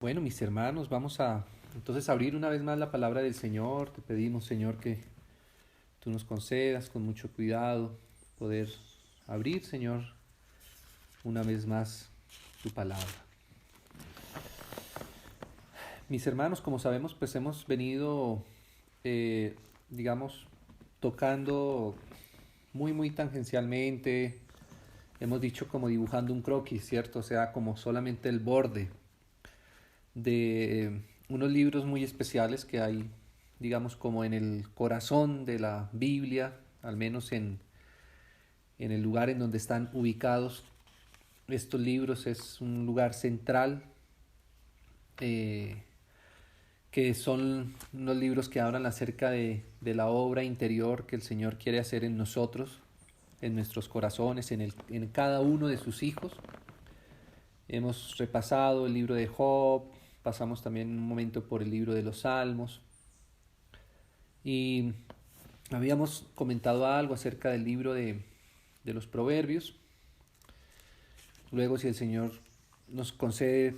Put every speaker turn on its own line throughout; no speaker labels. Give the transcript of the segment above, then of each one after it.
Bueno, mis hermanos, vamos a entonces abrir una vez más la palabra del Señor. Te pedimos, Señor, que tú nos concedas con mucho cuidado poder abrir, Señor, una vez más tu palabra. Mis hermanos, como sabemos, pues hemos venido, eh, digamos, tocando muy tangencialmente. Hemos dicho como dibujando un croquis, ¿cierto? O sea, como solamente el borde de unos libros muy especiales que hay, digamos, como en el corazón de la Biblia, al menos en el lugar en donde están ubicados estos libros. Es un lugar central, eh, que son unos libros que hablan acerca de la obra interior que el Señor quiere hacer en nosotros, en nuestros corazones, en cada uno de sus hijos. Hemos repasado el libro de Job, pasamos también un momento por el libro de los Salmos y habíamos comentado algo acerca del libro de los Proverbios. Luego, si el Señor nos concede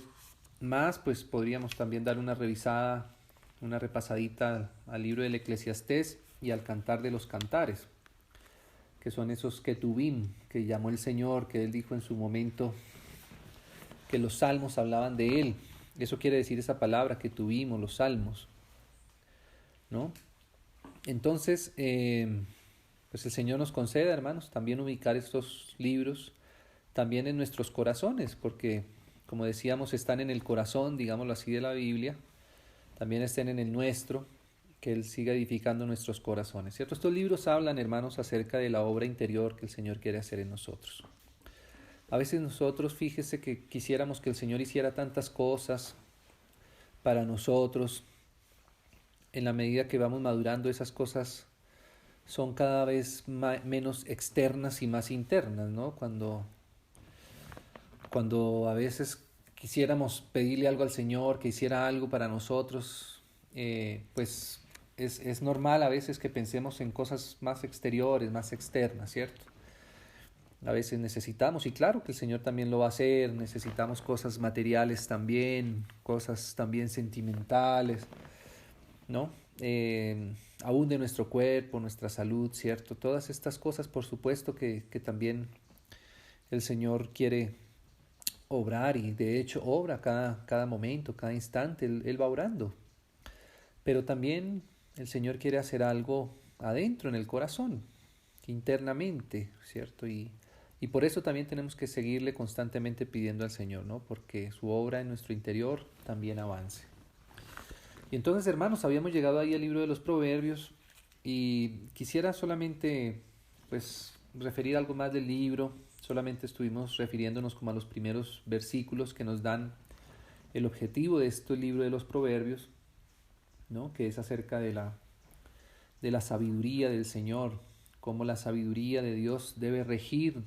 más, pues podríamos también dar una revisada, una repasadita al libro del Eclesiastés y al Cantar de los Cantares, que son esos ketubim que llamó el Señor, que Él dijo en su momento que los salmos hablaban de Él. Eso quiere decir esa palabra que tuvimos, los salmos, ¿no? Entonces, pues el Señor nos conceda, hermanos, también ubicar estos libros también en nuestros corazones, porque, como decíamos, están en el corazón, digámoslo así, de la Biblia, también estén en el nuestro, que Él siga edificando nuestros corazones, ¿cierto? Estos libros hablan, hermanos, acerca de la obra interior que el Señor quiere hacer en nosotros. A veces nosotros, fíjese que quisiéramos que el Señor hiciera tantas cosas para nosotros. En la medida que vamos madurando, esas cosas son cada vez menos externas y más internas, ¿no? Cuando a veces quisiéramos pedirle algo al Señor, que hiciera algo para nosotros, pues es normal a veces que pensemos en cosas más exteriores, más externas, ¿cierto? A veces necesitamos, y claro que el Señor también lo va a hacer, necesitamos cosas materiales también, cosas también sentimentales, ¿no? Aún de nuestro cuerpo, nuestra salud, ¿cierto? Todas estas cosas, por supuesto que también el Señor quiere obrar, y de hecho obra cada momento, cada instante, Él va obrando. Pero también el Señor quiere hacer algo adentro, en el corazón, internamente, ¿cierto? Y por eso también tenemos que seguirle constantemente pidiendo al Señor, ¿no? Porque su obra en nuestro interior también avance. Y entonces, hermanos, habíamos llegado ahí al libro de los Proverbios y quisiera solamente, pues, referir algo más del libro. Solamente estuvimos refiriéndonos como a los primeros versículos que nos dan el objetivo de este libro de los Proverbios, ¿no? Que es acerca de la sabiduría del Señor, cómo la sabiduría de Dios debe regir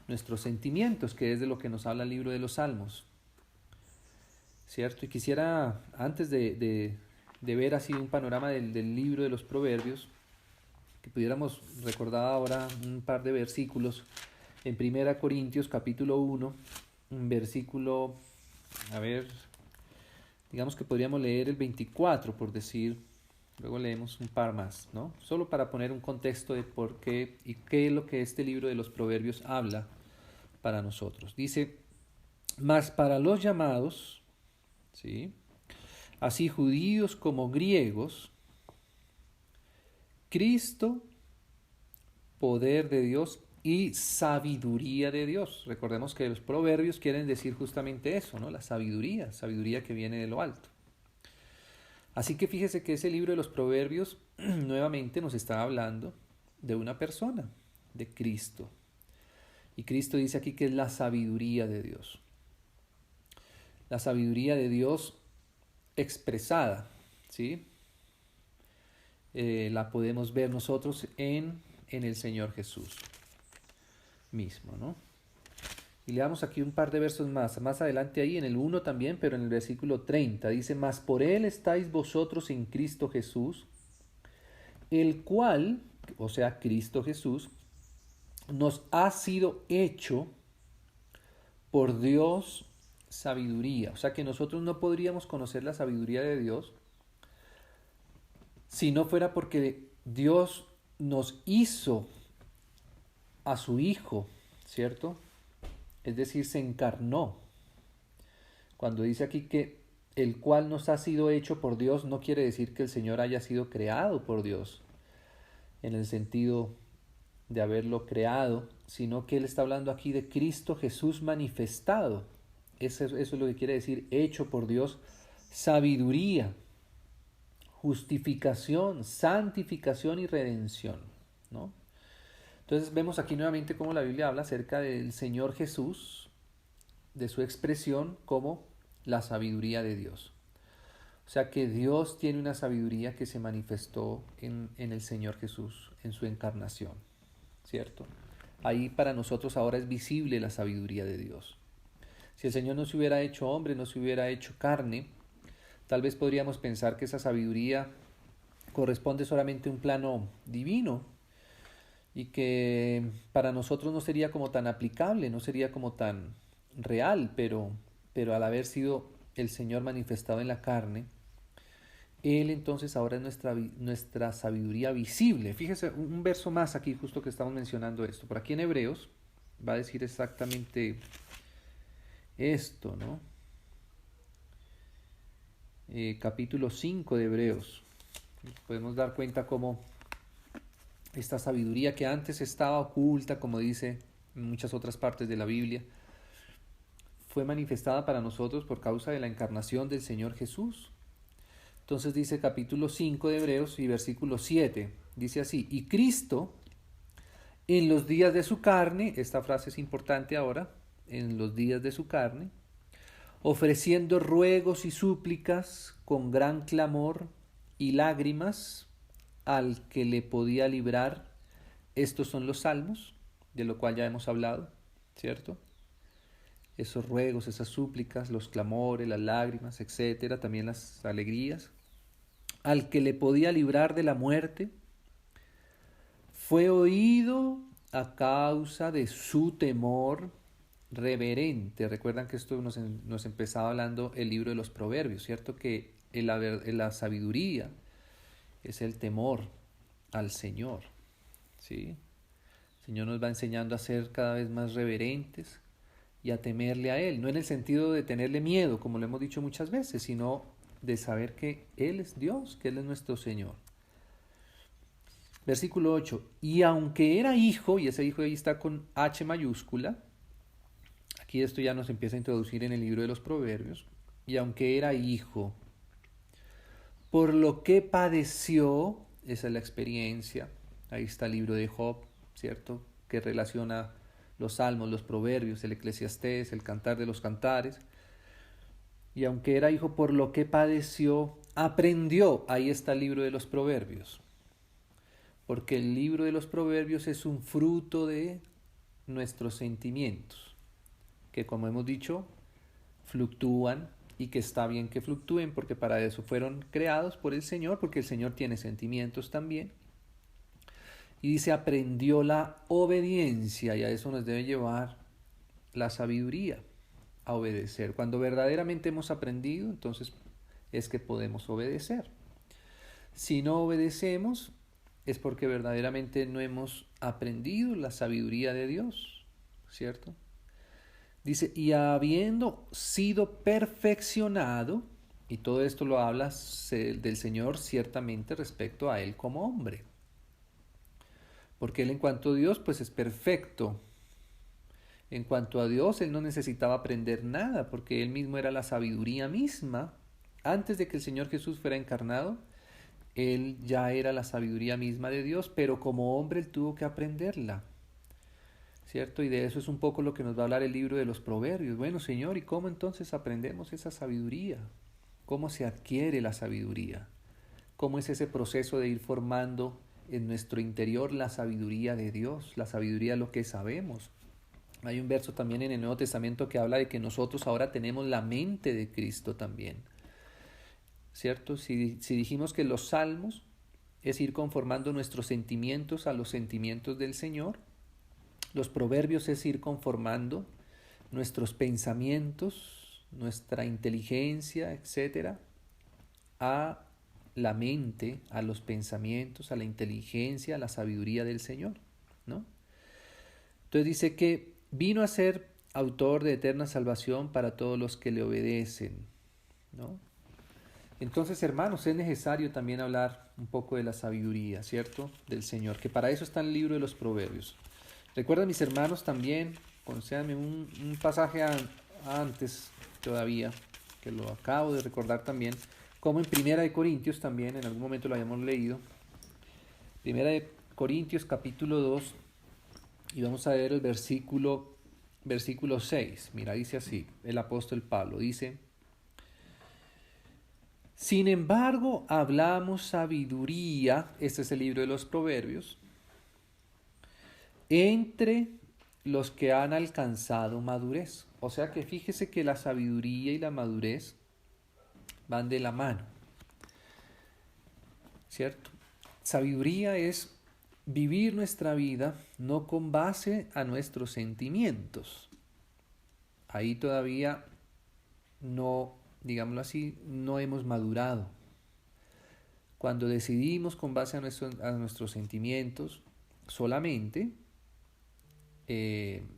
nuestros sentimientos, que es de lo que nos habla el libro de los Salmos, ¿cierto? Y quisiera, antes de ver así un panorama del libro de los Proverbios, que pudiéramos recordar ahora un par de versículos en Primera Corintios capítulo 1, un versículo, a ver, digamos que podríamos leer el 24 por decir, luego leemos un par más, ¿no? Solo para poner un contexto de por qué y qué es lo que este libro de los Proverbios habla para nosotros. Dice, mas para los llamados, ¿sí? Así judíos como griegos, Cristo, poder de Dios y sabiduría de Dios. Recordemos que los proverbios quieren decir justamente eso, ¿no? La sabiduría, sabiduría que viene de lo alto. Así que fíjese que ese libro de los proverbios nuevamente nos está hablando de una persona, de Cristo. Y Cristo dice aquí que es la sabiduría de Dios. La sabiduría de Dios expresada, ¿sí? La podemos ver nosotros en el Señor Jesús mismo, ¿no? Y leamos aquí un par de versos más adelante ahí, en el 1 también, pero en el versículo 30, dice, mas por él estáis vosotros en Cristo Jesús, el cual, o sea, Cristo Jesús, nos ha sido hecho por Dios sabiduría. O sea que nosotros no podríamos conocer la sabiduría de Dios si no fuera porque Dios nos hizo a su Hijo, ¿cierto? Es decir, se encarnó. Cuando dice aquí que el cual nos ha sido hecho por Dios, no quiere decir que el Señor haya sido creado por Dios, en el sentido de haberlo creado, sino que Él está hablando aquí de Cristo Jesús manifestado. Eso es lo que quiere decir, hecho por Dios, sabiduría, justificación, santificación y redención, ¿no? Entonces vemos aquí nuevamente cómo la Biblia habla acerca del Señor Jesús, de su expresión como la sabiduría de Dios. O sea que Dios tiene una sabiduría que se manifestó en el Señor Jesús, en su encarnación, ¿cierto? Ahí para nosotros ahora es visible la sabiduría de Dios. Si el Señor no se hubiera hecho hombre, no se hubiera hecho carne, tal vez podríamos pensar que esa sabiduría corresponde solamente a un plano divino y que para nosotros no sería como tan aplicable, no sería como tan real, pero al haber sido el Señor manifestado en la carne, Él entonces ahora es nuestra sabiduría visible. Fíjese un verso más aquí, justo que estamos mencionando esto. Por aquí en Hebreos va a decir exactamente esto, ¿no? Capítulo 5 de Hebreos. Podemos dar cuenta cómo esta sabiduría que antes estaba oculta, como dice en muchas otras partes de la Biblia, fue manifestada para nosotros por causa de la encarnación del Señor Jesús. Entonces dice capítulo 5 de Hebreos y versículo 7, dice así: y Cristo en los días de su carne, esta frase es importante ahora, en los días de su carne, ofreciendo ruegos y súplicas con gran clamor y lágrimas al que le podía librar. Estos son los salmos, de lo cual ya hemos hablado, ¿cierto? Esos ruegos, esas súplicas, los clamores, las lágrimas, etcétera, también las alegrías. Al que le podía librar de la muerte, fue oído a causa de su temor reverente. Recuerdan que esto nos empezaba hablando el libro de los Proverbios, ¿cierto? Que la sabiduría es el temor al Señor, ¿sí? El Señor nos va enseñando a ser cada vez más reverentes y a temerle a Él, no en el sentido de tenerle miedo, como lo hemos dicho muchas veces, sino de saber que Él es Dios, que Él es nuestro Señor. Versículo 8, y aunque era hijo, y ese hijo ahí está con H mayúscula, aquí esto ya nos empieza a introducir en el libro de los Proverbios, y aunque era hijo, por lo que padeció, esa es la experiencia, ahí está el libro de Job, ¿cierto? Que relaciona los salmos, los proverbios, el Eclesiastés, el cantar de los cantares. Y aunque era hijo, por lo que padeció, aprendió. Ahí está el libro de los proverbios. Porque el libro de los proverbios es un fruto de nuestros sentimientos, que como hemos dicho, fluctúan y que está bien que fluctúen porque para eso fueron creados por el Señor, porque el Señor tiene sentimientos también. Y dice, aprendió la obediencia, y a eso nos debe llevar la sabiduría, a obedecer. Cuando verdaderamente hemos aprendido, entonces es que podemos obedecer. Si no obedecemos, es porque verdaderamente no hemos aprendido la sabiduría de Dios, ¿cierto? Dice, y habiendo sido perfeccionado, y todo esto lo habla del Señor ciertamente respecto a Él como hombre. Porque Él en cuanto a Dios, pues es perfecto. En cuanto a Dios, Él no necesitaba aprender nada, porque Él mismo era la sabiduría misma. Antes de que el Señor Jesús fuera encarnado, Él ya era la sabiduría misma de Dios, pero como hombre Él tuvo que aprenderla, ¿cierto? Y de eso es un poco lo que nos va a hablar el libro de los Proverbios. Bueno, Señor, ¿y cómo entonces aprendemos esa sabiduría? ¿Cómo se adquiere la sabiduría? ¿Cómo es ese proceso de ir formando en nuestro interior la sabiduría de Dios, la sabiduría de lo que sabemos? Hay un verso también en el Nuevo Testamento que habla de que nosotros ahora tenemos la mente de Cristo también, ¿cierto? Si dijimos que los salmos es ir conformando nuestros sentimientos a los sentimientos del Señor, los proverbios es ir conformando nuestros pensamientos nuestra inteligencia, etcétera, a la mente, a los pensamientos, a la inteligencia, a la sabiduría del Señor, ¿no? Entonces dice que vino a ser autor de eterna salvación para todos los que le obedecen, ¿no? Entonces, hermanos, es necesario también hablar un poco de la sabiduría, ¿cierto? Del Señor, que para eso está en el libro de los Proverbios. Recuerden, mis hermanos, también, concédanme un pasaje antes todavía, que lo acabo de recordar también, como en Primera de Corintios también, en algún momento lo habíamos leído. Primera de Corintios capítulo 2, y vamos a ver el versículo 6. Mira, dice así, el apóstol Pablo dice: sin embargo, hablamos sabiduría, este es el libro de los Proverbios, entre los que han alcanzado madurez. O sea que fíjese que la sabiduría y la madurez van de la mano, ¿cierto? Sabiduría es vivir nuestra vida no con base a nuestros sentimientos. Ahí todavía no, digámoslo así, no hemos madurado. Cuando decidimos con base a nuestros sentimientos solamente,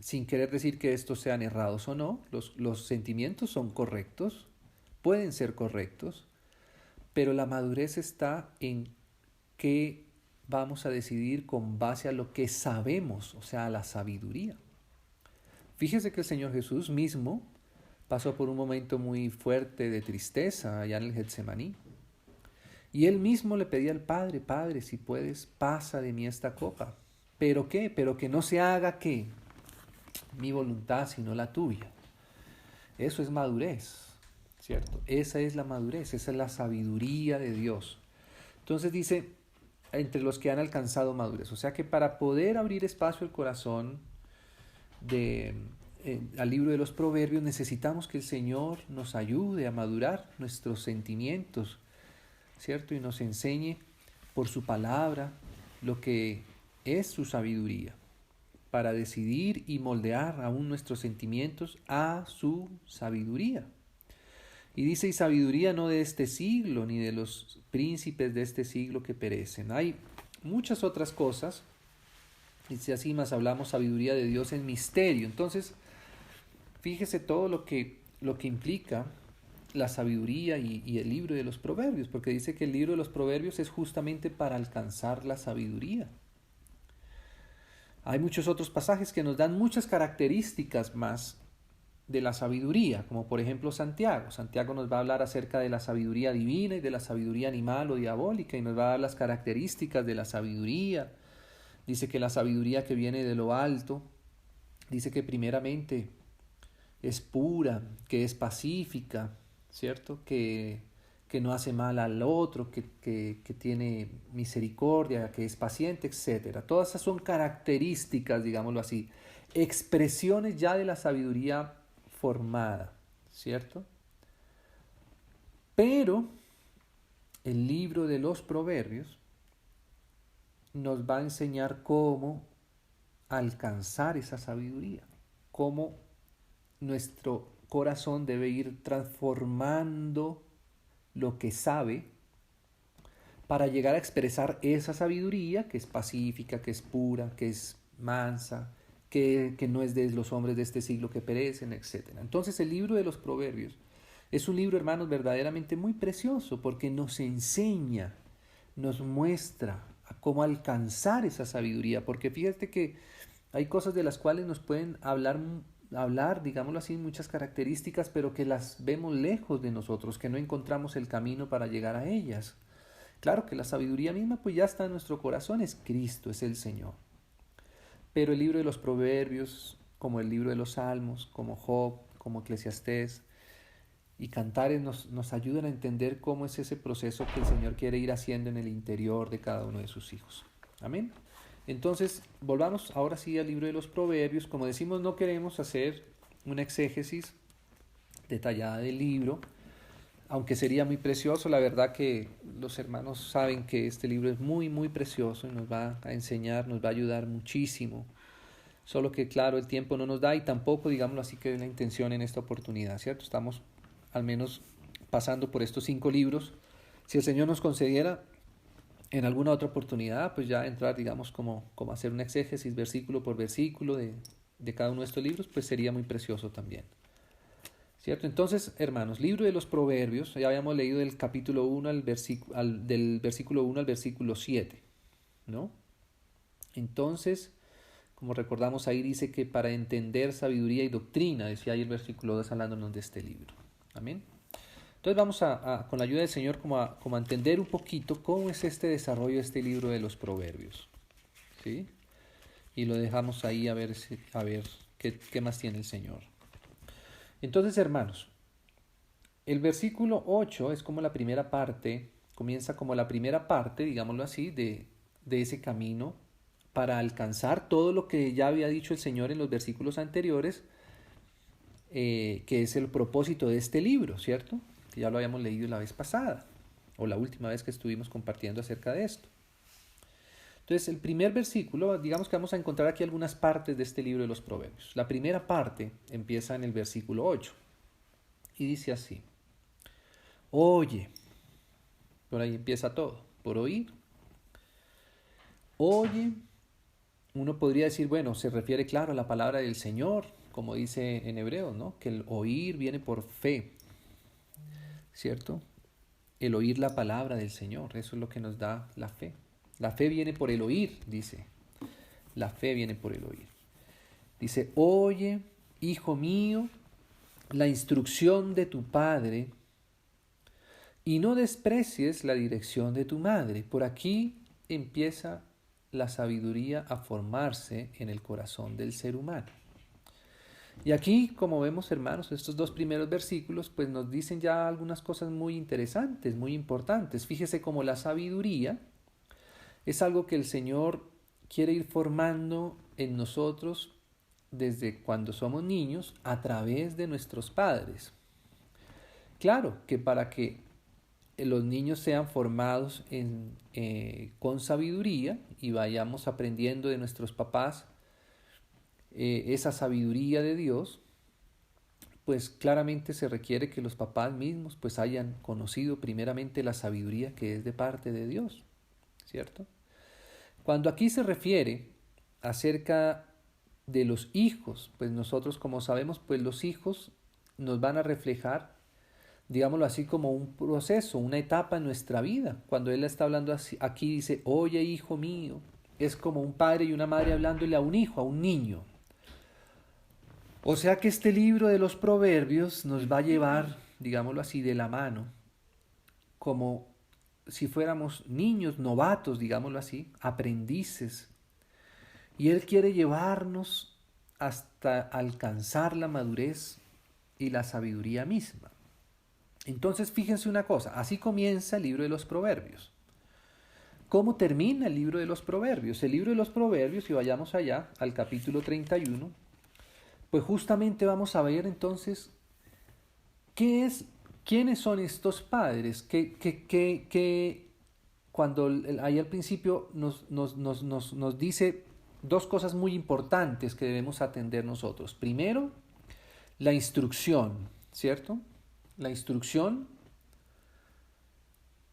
sin querer decir que estos sean errados o no, los sentimientos son correctos, pueden ser correctos, pero la madurez está en que vamos a decidir con base a lo que sabemos, o sea, a la sabiduría. Fíjese que el Señor Jesús mismo pasó por un momento muy fuerte de tristeza allá en el Getsemaní. Y él mismo le pedía al Padre: Padre, si puedes, pasa de mí esta copa. ¿Pero qué? Pero que no se haga ¿qué? Mi voluntad, sino la tuya. Eso es madurez, ¿cierto? Esa es la madurez, esa es la sabiduría de Dios. Entonces dice, entre los que han alcanzado madurez. O sea que para poder abrir espacio al corazón al libro de los Proverbios, necesitamos que el Señor nos ayude a madurar nuestros sentimientos, ¿cierto? Y nos enseñe por su palabra lo que es su sabiduría, para decidir y moldear aún nuestros sentimientos a su sabiduría. Y dice, y sabiduría no de este siglo, ni de los príncipes de este siglo que perecen. Hay muchas otras cosas, y si así más hablamos, sabiduría de Dios en misterio. Entonces, fíjese todo lo que implica la sabiduría y el libro de los Proverbios, porque dice que el libro de los Proverbios es justamente para alcanzar la sabiduría. Hay muchos otros pasajes que nos dan muchas características más de la sabiduría, como por ejemplo Santiago. Santiago nos va a hablar acerca de la sabiduría divina y de la sabiduría animal o diabólica, y nos va a dar las características de la sabiduría. Dice que la sabiduría que viene de lo alto, dice que primeramente es pura, que es pacífica, ¿cierto? Que no hace mal al otro, que tiene misericordia, que es paciente, etc. Todas esas son características, digámoslo así, expresiones ya de la sabiduría formada, ¿cierto? Pero el libro de los Proverbios nos va a enseñar cómo alcanzar esa sabiduría, cómo nuestro corazón debe ir transformando lo que sabe para llegar a expresar esa sabiduría que es pacífica, que es pura, que es mansa, que no es de los hombres de este siglo que perecen, etc. Entonces el libro de los Proverbios es un libro, hermanos, verdaderamente muy precioso, porque nos enseña, nos muestra a cómo alcanzar esa sabiduría, porque fíjate que hay cosas de las cuales nos pueden hablar, digámoslo así, muchas características, pero que las vemos lejos de nosotros, que no encontramos el camino para llegar a ellas. Claro que la sabiduría misma pues ya está en nuestro corazón, es Cristo, es el Señor. Pero el libro de los Proverbios, como el libro de los Salmos, como Job, como Eclesiastés y Cantares nos ayudan a entender cómo es ese proceso que el Señor quiere ir haciendo en el interior de cada uno de sus hijos. Amén. Entonces, volvamos ahora sí al libro de los Proverbios. Como decimos, no queremos hacer una exégesis detallada del libro, aunque sería muy precioso. La verdad que los hermanos saben que este libro es muy, muy precioso y nos va a enseñar, nos va a ayudar muchísimo Solo que, claro, el tiempo no nos da y tampoco, digámoslo así, que es la intención en esta oportunidad, ¿cierto? Estamos al menos pasando por estos 5 libros. Si el Señor nos concediera en alguna otra oportunidad, pues ya entrar, digamos, como hacer un exégesis versículo por versículo de cada uno de estos libros, pues sería muy precioso también. ¿Cierto? Entonces, hermanos, libro de los Proverbios, ya habíamos leído del capítulo 1 del versículo 1 al versículo 7, ¿no? Entonces, como recordamos ahí dice que para entender sabiduría y doctrina, decía ahí el versículo 2 hablándonos de este libro. Amén. Entonces vamos con la ayuda del Señor como a entender un poquito cómo es este desarrollo de este libro de los Proverbios. ¿Sí? Y lo dejamos ahí a ver qué más tiene el Señor. Entonces, hermanos, el versículo 8 es como la primera parte, comienza como la primera parte, digámoslo así, de ese camino para alcanzar todo lo que ya había dicho el Señor en los versículos anteriores, que es el propósito de este libro, ¿cierto? Que ya lo habíamos leído la vez pasada, o la última vez que estuvimos compartiendo acerca de esto. Entonces, el primer versículo, digamos que vamos a encontrar aquí algunas partes de este libro de los Proverbios. La primera parte empieza en el versículo 8 y dice así: Oye, por ahí empieza todo, por oír. Oye, uno podría decir, bueno, se refiere, claro, a la palabra del Señor, como dice en Hebreos, ¿no? Que el oír viene por fe, ¿cierto? El oír la palabra del Señor, eso es lo que nos da la fe. La fe viene por el oír, dice. La fe viene por el oír. Dice, oye, hijo mío, la instrucción de tu padre y no desprecies la dirección de tu madre. Por aquí empieza la sabiduría a formarse en el corazón del ser humano. Y aquí, como vemos, hermanos, estos 2 primeros versículos pues nos dicen ya algunas cosas muy interesantes, muy importantes. Fíjese cómo la sabiduría es algo que el Señor quiere ir formando en nosotros desde cuando somos niños a través de nuestros padres. Claro que para que los niños sean formados con sabiduría y vayamos aprendiendo de nuestros papás esa sabiduría de Dios, pues claramente se requiere que los papás mismos pues hayan conocido primeramente la sabiduría que es de parte de Dios, ¿cierto? Cuando aquí se refiere acerca de los hijos, pues nosotros como sabemos, pues los hijos nos van a reflejar, digámoslo así, como un proceso, una etapa en nuestra vida. Cuando él está hablando así, aquí dice, oye hijo mío, es como un padre y una madre hablándole a un hijo, a un niño. O sea que este libro de los Proverbios nos va a llevar, digámoslo así, de la mano, como si fuéramos niños, novatos, digámoslo así, aprendices. Y Él quiere llevarnos hasta alcanzar la madurez y la sabiduría misma. Entonces, fíjense una cosa, así comienza el libro de los Proverbios. ¿Cómo termina el libro de los Proverbios? El libro de los Proverbios, si vayamos allá al capítulo 31, pues justamente vamos a ver entonces quiénes son estos padres, que cuando ahí al principio nos dice 2 cosas muy importantes que debemos atender nosotros. Primero, la instrucción, ¿cierto? La instrucción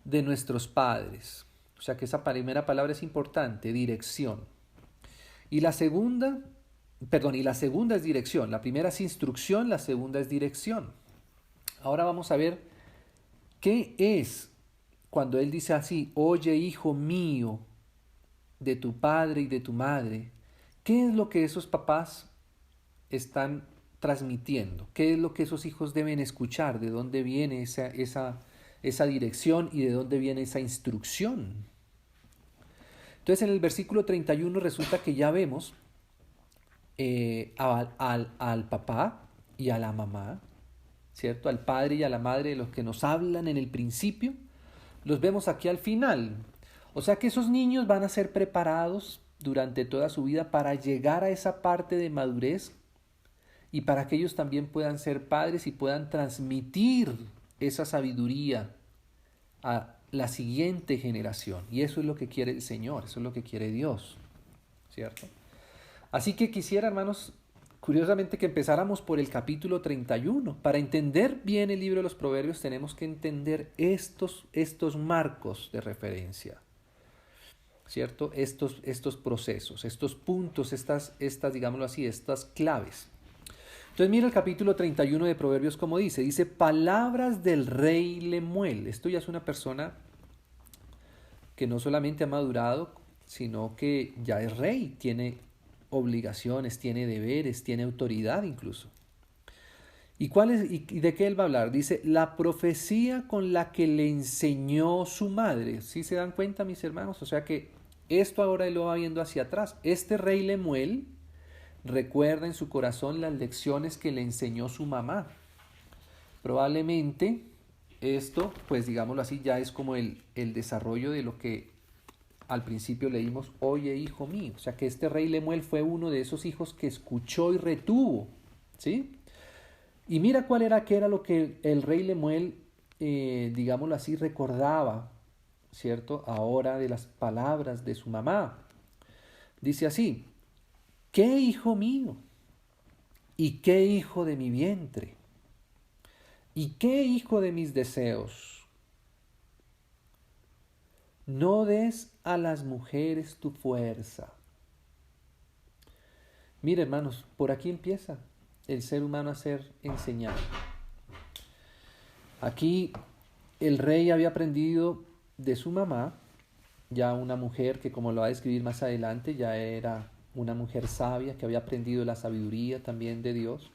de nuestros padres. O sea que esa primera palabra es importante, dirección. Y la segunda es dirección. La primera es instrucción, la segunda es dirección. Ahora vamos a ver qué es cuando él dice así, oye hijo mío, de tu padre y de tu madre. ¿Qué es lo que esos papás están transmitiendo? ¿Qué es lo que esos hijos deben escuchar? ¿De dónde viene esa dirección y de dónde viene esa instrucción? Entonces en el versículo 31 resulta que ya vemos al papá y a la mamá, ¿cierto? Al padre y a la madre de los que nos hablan en el principio, los vemos aquí al final. O sea que esos niños van a ser preparados durante toda su vida para llegar a esa parte de madurez y para que ellos también puedan ser padres y puedan transmitir esa sabiduría a la siguiente generación. Y eso es lo que quiere el Señor, eso es lo que quiere Dios, ¿cierto? Así que quisiera, hermanos, curiosamente que empezáramos por el capítulo 31. Para entender bien el libro de los Proverbios tenemos que entender estos marcos de referencia, ¿cierto? Estos procesos, estos puntos, digámoslo así, estas claves. Entonces mira el capítulo 31 de Proverbios como dice, palabras del rey Lemuel. Esto ya es una persona que no solamente ha madurado, sino que ya es rey, tiene obligaciones, tiene deberes, tiene autoridad incluso. ¿Y de qué él va a hablar? Dice, la profecía con la que le enseñó su madre. ¿Sí se dan cuenta, mis hermanos? O sea que esto ahora él lo va viendo hacia atrás. Este rey Lemuel recuerda en su corazón las lecciones que le enseñó su mamá. Probablemente esto, pues digámoslo así, ya es como el desarrollo de lo que al principio leímos, oye hijo mío. O sea que este rey Lemuel fue uno de esos hijos que escuchó y retuvo, ¿sí? Y mira qué era lo que el rey Lemuel, digámoslo así, recordaba, ¿cierto? Ahora de las palabras de su mamá. Dice así, ¿qué hijo mío? ¿Y qué hijo de mi vientre? ¿Y qué hijo de mis deseos? No des a las mujeres tu fuerza. Mira, hermanos, por aquí empieza el ser humano a ser enseñado. Aquí el rey había aprendido de su mamá, ya una mujer que, como lo va a describir más adelante, ya era una mujer sabia que había aprendido la sabiduría también de Dios.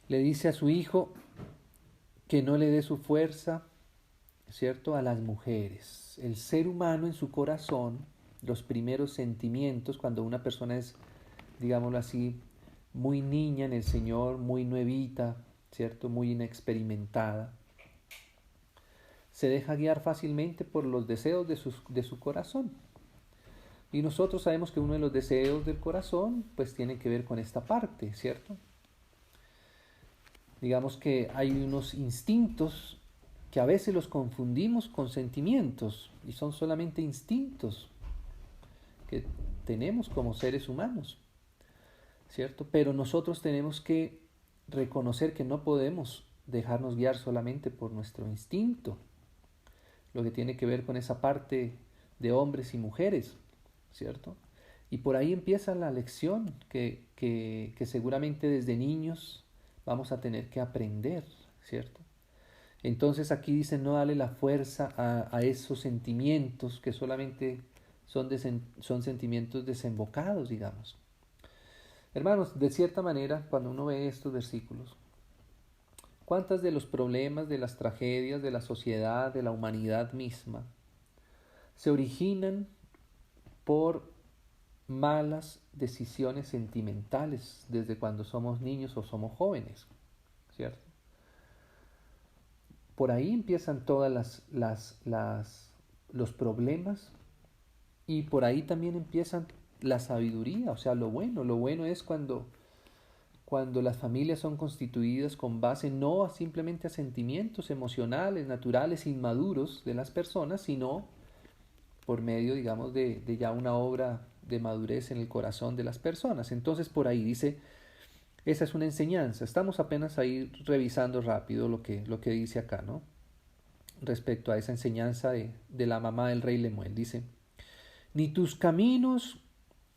Le dice a su hijo que no le dé su fuerza, ¿cierto?, a las mujeres. El ser humano en su corazón, los primeros sentimientos, cuando una persona es, digámoslo así, muy niña en el Señor, muy nuevita, ¿cierto?, muy inexperimentada, se deja guiar fácilmente por los deseos de su corazón. Y nosotros sabemos que uno de los deseos del corazón, pues tiene que ver con esta parte, ¿cierto? Digamos que hay unos instintos que a veces los confundimos con sentimientos y son solamente instintos que tenemos como seres humanos, ¿cierto? Pero nosotros tenemos que reconocer que no podemos dejarnos guiar solamente por nuestro instinto, lo que tiene que ver con esa parte de hombres y mujeres, ¿cierto? Y por ahí empieza la lección que seguramente desde niños vamos a tener que aprender, ¿cierto? Entonces aquí dice no darle la fuerza a esos sentimientos que solamente son sentimientos desembocados, digamos. Hermanos, de cierta manera, cuando uno ve estos versículos, ¿cuántos de los problemas, de las tragedias, de la sociedad, de la humanidad misma, se originan por malas decisiones sentimentales desde cuando somos niños o somos jóvenes, ¿cierto? Por ahí empiezan todas los problemas y por ahí también empiezan la sabiduría, o sea, lo bueno es cuando las familias son constituidas con base no simplemente a sentimientos emocionales, naturales, inmaduros de las personas, sino por medio, digamos, de ya una obra de madurez en el corazón de las personas. Entonces por ahí dice, esa es una enseñanza. Estamos apenas ahí revisando rápido lo que dice acá, ¿no? Respecto a esa enseñanza de la mamá del rey Lemuel. Dice, ni tus caminos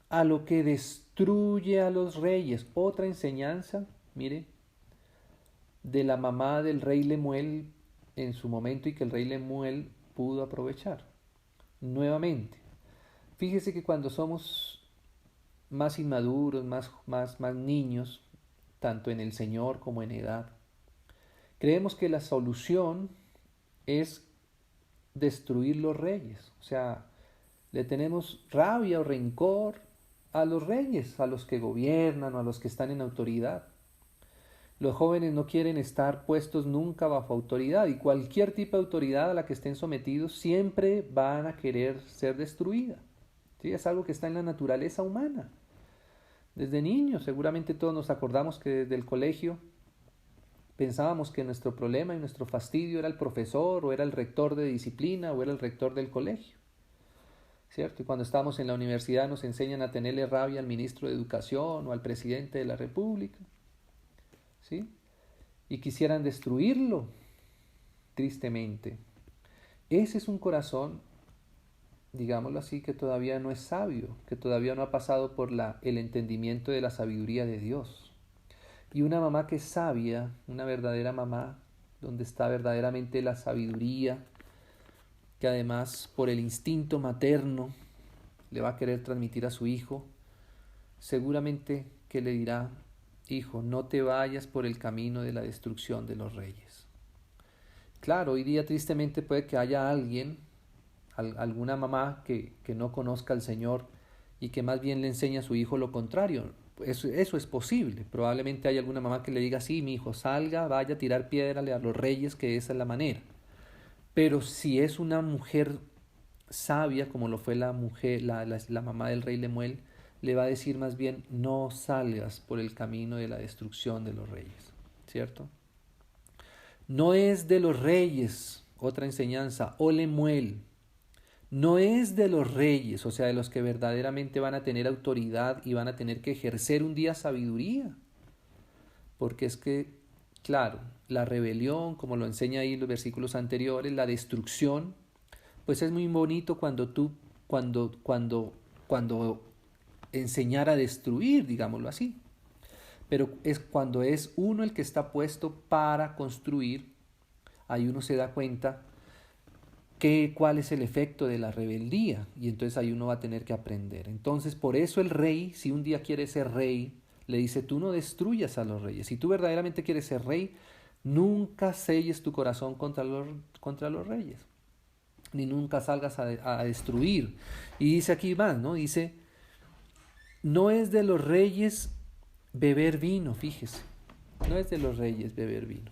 a lo que destruye a los reyes. Otra enseñanza, mire, de la mamá del rey Lemuel en su momento y que el rey Lemuel pudo aprovechar. Nuevamente, fíjese que cuando somos más inmaduros, más niños, tanto en el Señor como en edad, creemos que la solución es destruir los reyes. O sea, le tenemos rabia o rencor a los reyes, a los que gobiernan o a los que están en autoridad. Los jóvenes no quieren estar puestos nunca bajo autoridad y cualquier tipo de autoridad a la que estén sometidos siempre van a querer ser destruida. ¿Sí? Es algo que está en la naturaleza humana. Desde niños, seguramente todos nos acordamos que desde el colegio pensábamos que nuestro problema y nuestro fastidio era el profesor o era el rector de disciplina o era el rector del colegio. ¿cierto? Y cuando estamos en la universidad nos enseñan a tenerle rabia al ministro de Educación o al presidente de la República, ¿sí? Y quisieran destruirlo, tristemente. Ese es un corazón, digámoslo así, que todavía no es sabio, que todavía no ha pasado por el entendimiento de la sabiduría de Dios. Y una mamá que es sabia, una verdadera mamá, donde está verdaderamente la sabiduría, que además por el instinto materno le va a querer transmitir a su hijo, seguramente que le dirá: hijo, no te vayas por el camino de la destrucción de los reyes. Claro, hoy día tristemente puede que haya alguien, alguna mamá que no conozca al Señor y que más bien le enseñe a su hijo lo contrario. Eso es posible. Probablemente hay alguna mamá que le diga: sí, mi hijo, salga, vaya a tirar piedra a los reyes, que esa es la manera. Pero si es una mujer sabia, como lo fue la mujer, la mamá del rey Lemuel, le va a decir más bien: no salgas por el camino de la destrucción de los reyes, ¿cierto? No es de los reyes, otra enseñanza, o Lemuel, no es de los reyes, o sea, de los que verdaderamente van a tener autoridad y van a tener que ejercer un día sabiduría. Porque es que, claro, la rebelión, como lo enseña ahí los versículos anteriores, la destrucción, pues es muy bonito cuando enseñar a destruir, digámoslo así. Pero es cuando es uno el que está puesto para construir, ahí uno se da cuenta cuál es el efecto de la rebeldía, y entonces ahí uno va a tener que aprender. Entonces, por eso el rey, si un día quiere ser rey, le dice: tú no destruyas a los reyes. Si tú verdaderamente quieres ser rey, nunca selles tu corazón contra los reyes, ni nunca salgas a destruir. Y dice aquí más, ¿no? Dice: no es de los reyes beber vino, fíjese. No es de los reyes beber vino.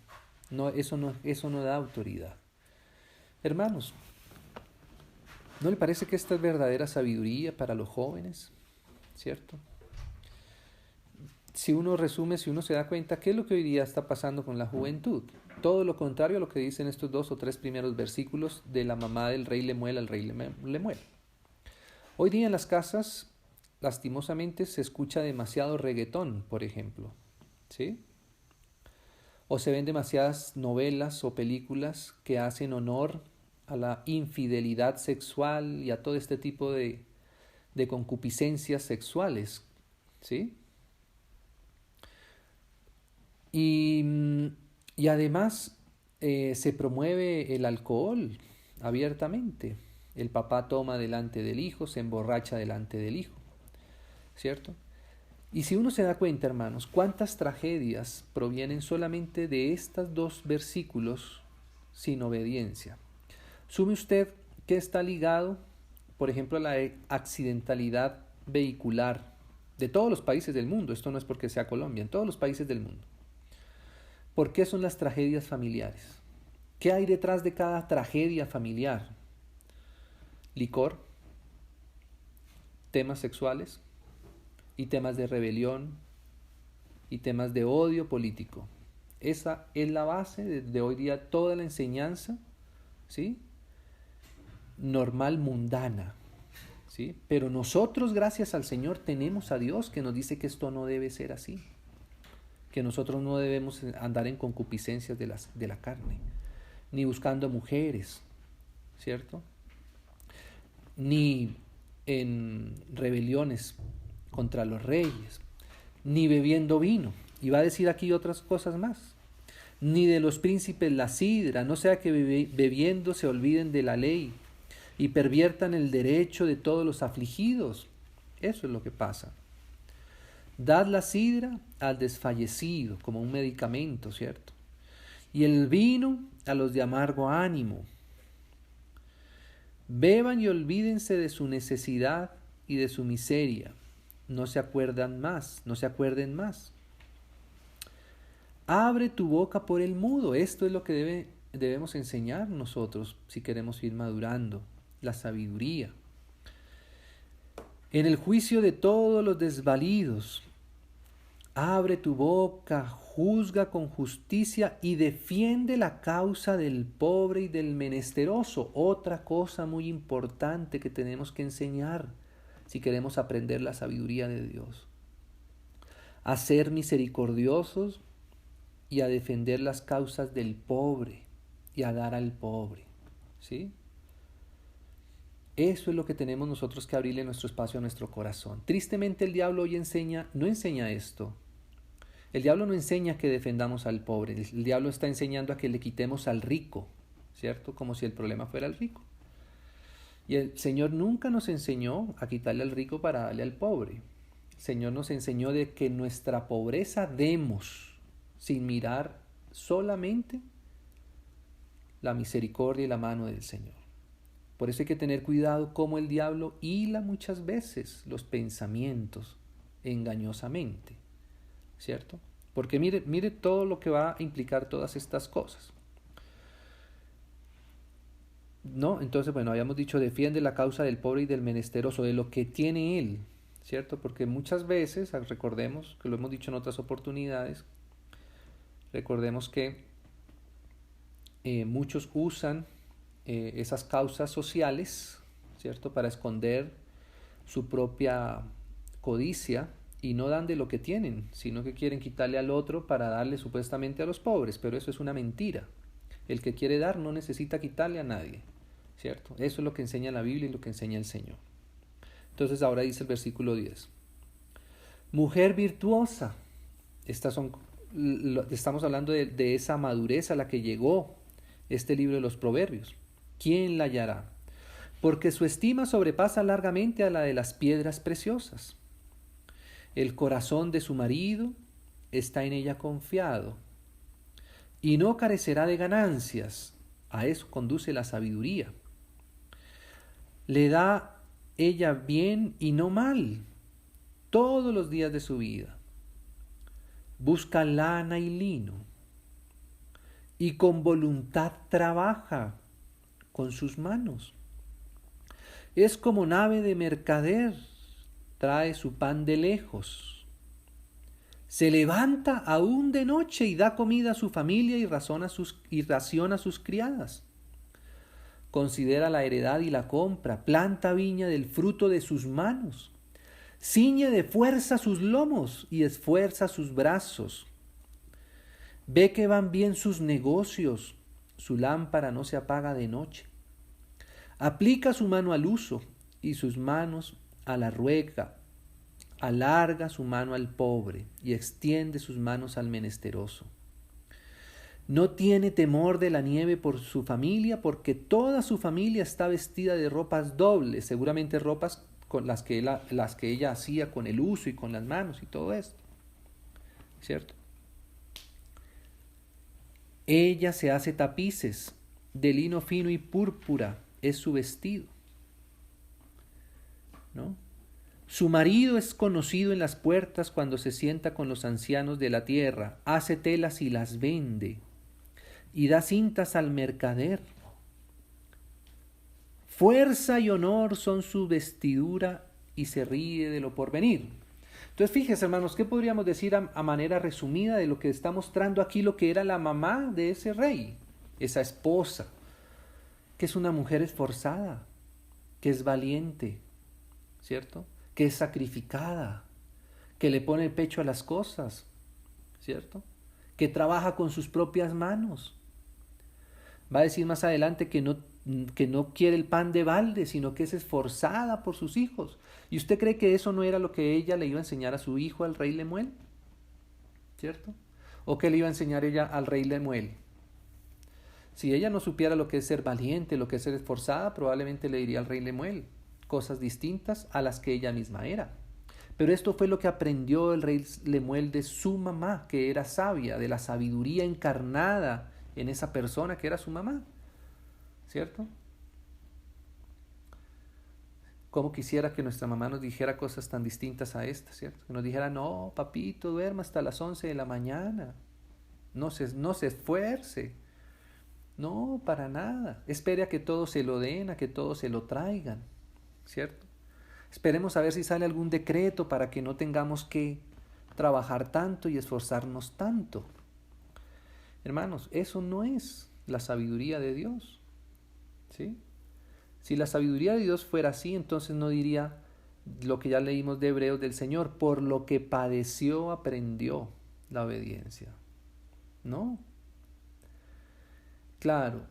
No, eso no da autoridad. Hermanos, ¿no le parece que esta es verdadera sabiduría para los jóvenes? ¿Cierto? Si uno resume, si uno se da cuenta, ¿qué es lo que hoy día está pasando con la juventud? Todo lo contrario a lo que dicen estos 2 o 3 primeros versículos de la mamá del rey Lemuel al rey Lemuel. Hoy día en las casas, lastimosamente, se escucha demasiado reggaetón, por ejemplo, ¿sí? O se ven demasiadas novelas o películas que hacen honor a la infidelidad sexual y a todo este tipo de concupiscencias sexuales, ¿sí? Y además se promueve el alcohol abiertamente. El papá toma delante del hijo, se emborracha delante del hijo, ¿cierto? Y si uno se da cuenta, hermanos, cuántas tragedias provienen solamente de estos 2 versículos sin obediencia. Sume usted que está ligado, por ejemplo, a la accidentalidad vehicular de todos los países del mundo. Esto no es porque sea Colombia, en todos los países del mundo. ¿Por qué son las tragedias familiares? ¿Qué hay detrás de cada tragedia familiar? Licor, temas sexuales y temas de rebelión y temas de odio político. Esa es la base de hoy día toda la enseñanza, ¿sí? Normal, mundana, ¿sí? Pero nosotros, gracias al Señor, tenemos a Dios que nos dice que esto no debe ser así, que nosotros no debemos andar en concupiscencias de la carne, ni buscando mujeres, ¿cierto? Ni en rebeliones contra los reyes, ni bebiendo vino. Y va a decir aquí otras cosas más. Ni de los príncipes la sidra, no sea que bebiendo se olviden de la ley y perviertan el derecho de todos los afligidos. Eso es lo que pasa. Dad la sidra al desfallecido como un medicamento, ¿cierto? Y el vino a los de amargo ánimo. Beban y olvídense de su necesidad y de su miseria. No se acuerden más. Abre tu boca por el mudo. Esto es lo que debemos enseñar nosotros si queremos ir madurando, la sabiduría. En el juicio de todos los desvalidos, Abre tu boca, juzga con justicia y defiende la causa del pobre y del menesteroso. Otra cosa muy importante que tenemos que enseñar si queremos aprender la sabiduría de Dios. A ser misericordiosos y a defender las causas del pobre y a dar al pobre. ¿Sí? Eso es lo que tenemos nosotros que abrirle nuestro espacio a nuestro corazón. Tristemente el diablo hoy no enseña esto. El diablo no enseña que defendamos al pobre. El diablo está enseñando a que le quitemos al rico, ¿cierto? Como si el problema fuera el rico. Y el Señor nunca nos enseñó a quitarle al rico para darle al pobre. El Señor nos enseñó de que nuestra pobreza demos sin mirar solamente la misericordia y la mano del Señor. Por eso hay que tener cuidado cómo el diablo hila muchas veces los pensamientos engañosamente, ¿cierto? Porque mire todo lo que va a implicar todas estas cosas, ¿no? Entonces, bueno, habíamos dicho, defiende la causa del pobre y del menesteroso, de lo que tiene él, ¿cierto? Porque muchas veces, recordemos, que lo hemos dicho en otras oportunidades, recordemos que muchos usan esas causas sociales, ¿cierto? Para esconder su propia codicia y no dan de lo que tienen, sino que quieren quitarle al otro para darle supuestamente a los pobres, pero eso es una mentira. El que quiere dar no necesita quitarle a nadie, ¿cierto? Eso es lo que enseña la Biblia y lo que enseña el Señor. Entonces ahora dice el versículo 10. Mujer virtuosa. Estamos hablando de esa madurez a la que llegó este libro de los Proverbios. ¿Quién la hallará? Porque su estima sobrepasa largamente a la de las piedras preciosas. El corazón de su marido está en ella confiado, y no carecerá de ganancias. A eso conduce la sabiduría. Le da ella bien y no mal todos los días de su vida. Busca lana y lino, y con voluntad trabaja con sus manos. Es como nave de mercader, trae su pan de lejos. Se levanta aún de noche y da comida a su familia y raciona a sus criadas. Considera la heredad y la compra, planta viña del fruto de sus manos. Ciñe de fuerza sus lomos y esfuerza sus brazos. Ve que van bien sus negocios, su lámpara no se apaga de noche. Aplica su mano al uso y sus manos a la rueca. Alarga su mano al pobre y extiende sus manos al menesteroso. No tiene temor de la nieve por su familia, porque toda su familia está vestida de ropas dobles, seguramente ropas con las que ella hacía con el uso y con las manos y todo esto, ¿cierto? Ella se hace tapices de lino fino y púrpura, es su vestido, ¿no? Su marido es conocido en las puertas cuando se sienta con los ancianos de la tierra, hace telas y las vende, y da cintas al mercader. Fuerza y honor son su vestidura y se ríe de lo porvenir. Entonces fíjense, hermanos, ¿qué podríamos decir a manera resumida de lo que está mostrando aquí lo que era la mamá de ese rey? Esa esposa, que es una mujer esforzada, que es valiente, ¿cierto? Que es sacrificada, que le pone el pecho a las cosas, ¿cierto? Que trabaja con sus propias manos. Va a decir más adelante que no quiere el pan de balde, sino que es esforzada por sus hijos. ¿Y usted cree que eso no era lo que ella le iba a enseñar a su hijo, al rey Lemuel? ¿Cierto? ¿O qué le iba a enseñar ella al rey Lemuel? Si ella no supiera lo que es ser valiente, lo que es ser esforzada, probablemente le diría al rey Lemuel cosas distintas a las que ella misma era. Pero esto fue lo que aprendió el rey Lemuel de su mamá, que era sabia, de la sabiduría encarnada en esa persona que era su mamá, ¿cierto? Cómo quisiera que nuestra mamá nos dijera cosas tan distintas a estas, ¿cierto? Que nos dijera, no, papito, duerma hasta las 11 de la mañana, no se esfuerce, no, para nada, espere a que todo se lo den, a que todo se lo traigan, ¿cierto? Esperemos a ver si sale algún decreto para que no tengamos que trabajar tanto y esforzarnos tanto. Hermanos, eso no es la sabiduría de Dios, ¿sí? Si la sabiduría de Dios fuera así, entonces no diría lo que ya leímos de Hebreos del Señor, por lo que padeció aprendió la obediencia. No. Claro,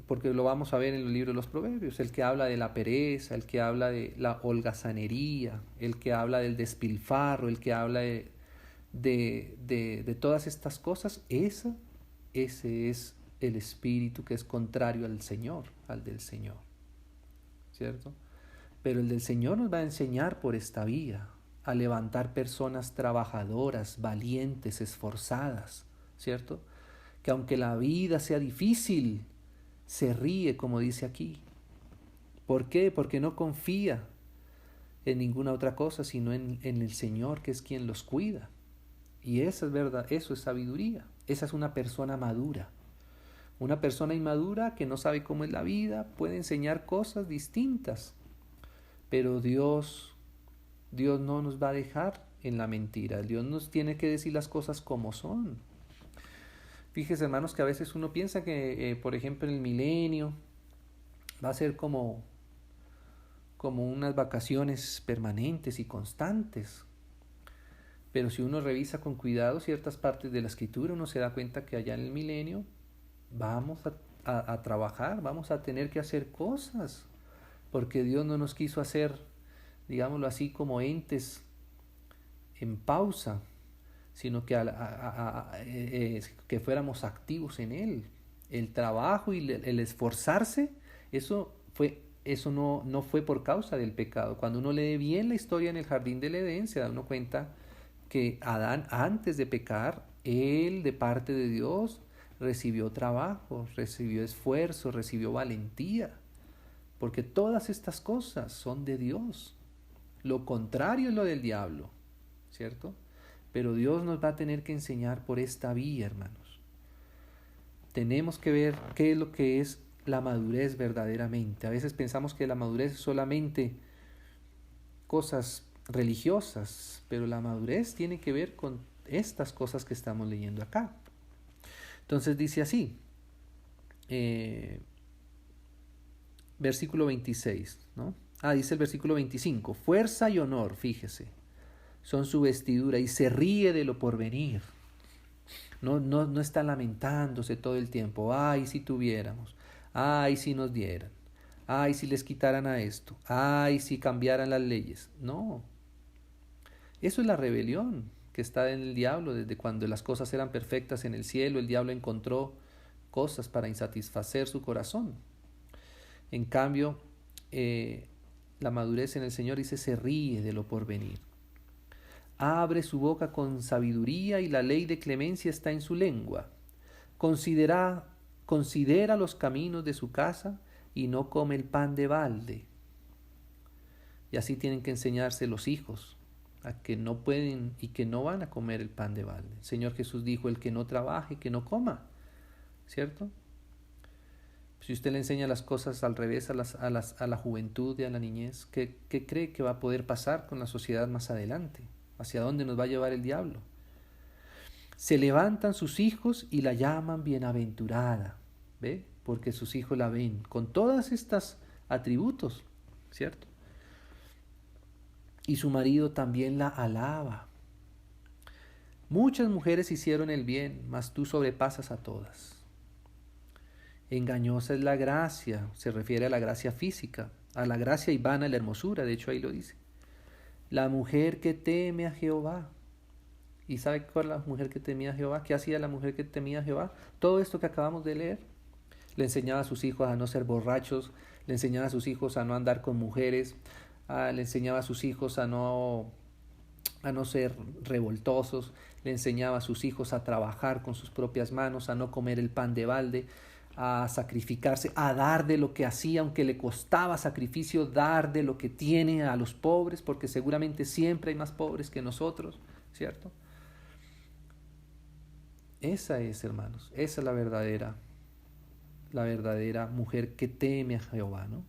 porque lo vamos a ver en el libro de los Proverbios, el que habla de la pereza, el que habla de la holgazanería, el que habla del despilfarro, el que habla de todas estas cosas, ese es el espíritu que es contrario al Señor, al del Señor, ¿cierto? Pero el del Señor nos va a enseñar por esta vía, a levantar personas trabajadoras, valientes, esforzadas, ¿cierto? Que aunque la vida sea difícil, se ríe, como dice aquí. ¿Por qué? Porque no confía en ninguna otra cosa, sino en el Señor, que es quien los cuida. Y esa es verdad, eso es sabiduría. Esa es una persona madura. Una persona inmadura que no sabe cómo es la vida puede enseñar cosas distintas. Pero Dios no nos va a dejar en la mentira. Dios nos tiene que decir las cosas como son. Fíjese, hermanos, que a veces uno piensa que, por ejemplo, el milenio va a ser como unas vacaciones permanentes y constantes. Pero si uno revisa con cuidado ciertas partes de la Escritura, uno se da cuenta que allá en el milenio vamos a trabajar, vamos a tener que hacer cosas, porque Dios no nos quiso hacer, digámoslo así, como entes en pausa, sino que, que fuéramos activos en Él. El trabajo y el esforzarse, eso no fue por causa del pecado. Cuando uno lee bien la historia en el jardín del Edén, se da uno cuenta que Adán, antes de pecar, él de parte de Dios recibió trabajo, recibió esfuerzo, recibió valentía, porque todas estas cosas son de Dios. Lo contrario es lo del diablo, ¿cierto? Pero Dios nos va a tener que enseñar por esta vía, hermanos. Tenemos que ver qué es lo que es la madurez verdaderamente. A veces pensamos que la madurez es solamente cosas religiosas, pero la madurez tiene que ver con estas cosas que estamos leyendo acá. Entonces dice así, versículo 26, ¿no? Dice el versículo 25, fuerza y honor, fíjese, son su vestidura y se ríe de lo porvenir. No está lamentándose todo el tiempo, ay, si tuviéramos, ay, si nos dieran, ay, si les quitaran a esto, ay, si cambiaran las leyes. No, eso es la rebelión que está en el diablo. Desde cuando las cosas eran perfectas en el cielo, el diablo encontró cosas para insatisfacer su corazón. En cambio, la madurez en el Señor dice, se ríe de lo porvenir. Abre su boca con sabiduría y la ley de clemencia está en su lengua. Considera los caminos de su casa y no come el pan de balde. Y así tienen que enseñarse los hijos a que no pueden y que no van a comer el pan de balde. El Señor Jesús dijo, el que no trabaje, que no coma, ¿cierto? Si usted le enseña las cosas al revés a la juventud y a la niñez, ¿qué cree que va a poder pasar con la sociedad más adelante? ¿Hacia dónde nos va a llevar el diablo? Se levantan sus hijos y la llaman bienaventurada, ¿ve? Porque sus hijos la ven con todas estas atributos, ¿cierto? Y su marido también la alaba. Muchas mujeres hicieron el bien, mas tú sobrepasas a todas. Engañosa es la gracia, se refiere a la gracia física, a la gracia y vana la hermosura, de hecho ahí lo dice. La mujer que teme a Jehová. ¿Y sabe cuál es la mujer que temía a Jehová? ¿Qué hacía la mujer que temía a Jehová? Todo esto que acabamos de leer. Le enseñaba a sus hijos a no ser borrachos, le enseñaba a sus hijos a no andar con mujeres, le enseñaba a sus hijos a no ser revoltosos, le enseñaba a sus hijos a trabajar con sus propias manos, a no comer el pan de balde, a sacrificarse, a dar de lo que hacía, aunque le costaba sacrificio, dar de lo que tiene a los pobres, porque seguramente siempre hay más pobres que nosotros, ¿cierto? Esa es, hermanos, esa es la verdadera mujer que teme a Jehová, ¿no?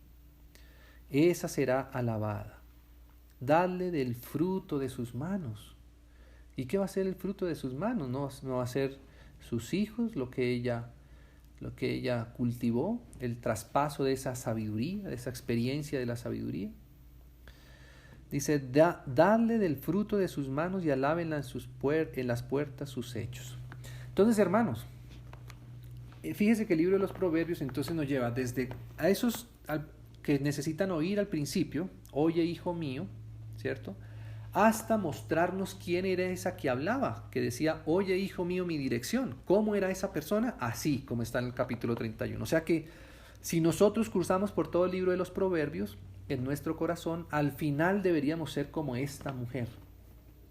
Esa será alabada. Dadle del fruto de sus manos. ¿Y qué va a ser el fruto de sus manos? No va a ser sus hijos lo que ella cultivó, el traspaso de esa sabiduría, de esa experiencia de la sabiduría. Dice, darle del fruto de sus manos y alábenla en las puertas sus hechos. Entonces, hermanos, fíjese que el libro de los Proverbios entonces nos lleva desde a esos que necesitan oír al principio, oye hijo mío, ¿cierto? Hasta mostrarnos quién era esa que hablaba, que decía, oye hijo mío mi dirección. ¿Cómo era esa persona? Así como está en el capítulo 31. O sea que si nosotros cruzamos por todo el libro de los Proverbios, en nuestro corazón, al final deberíamos ser como esta mujer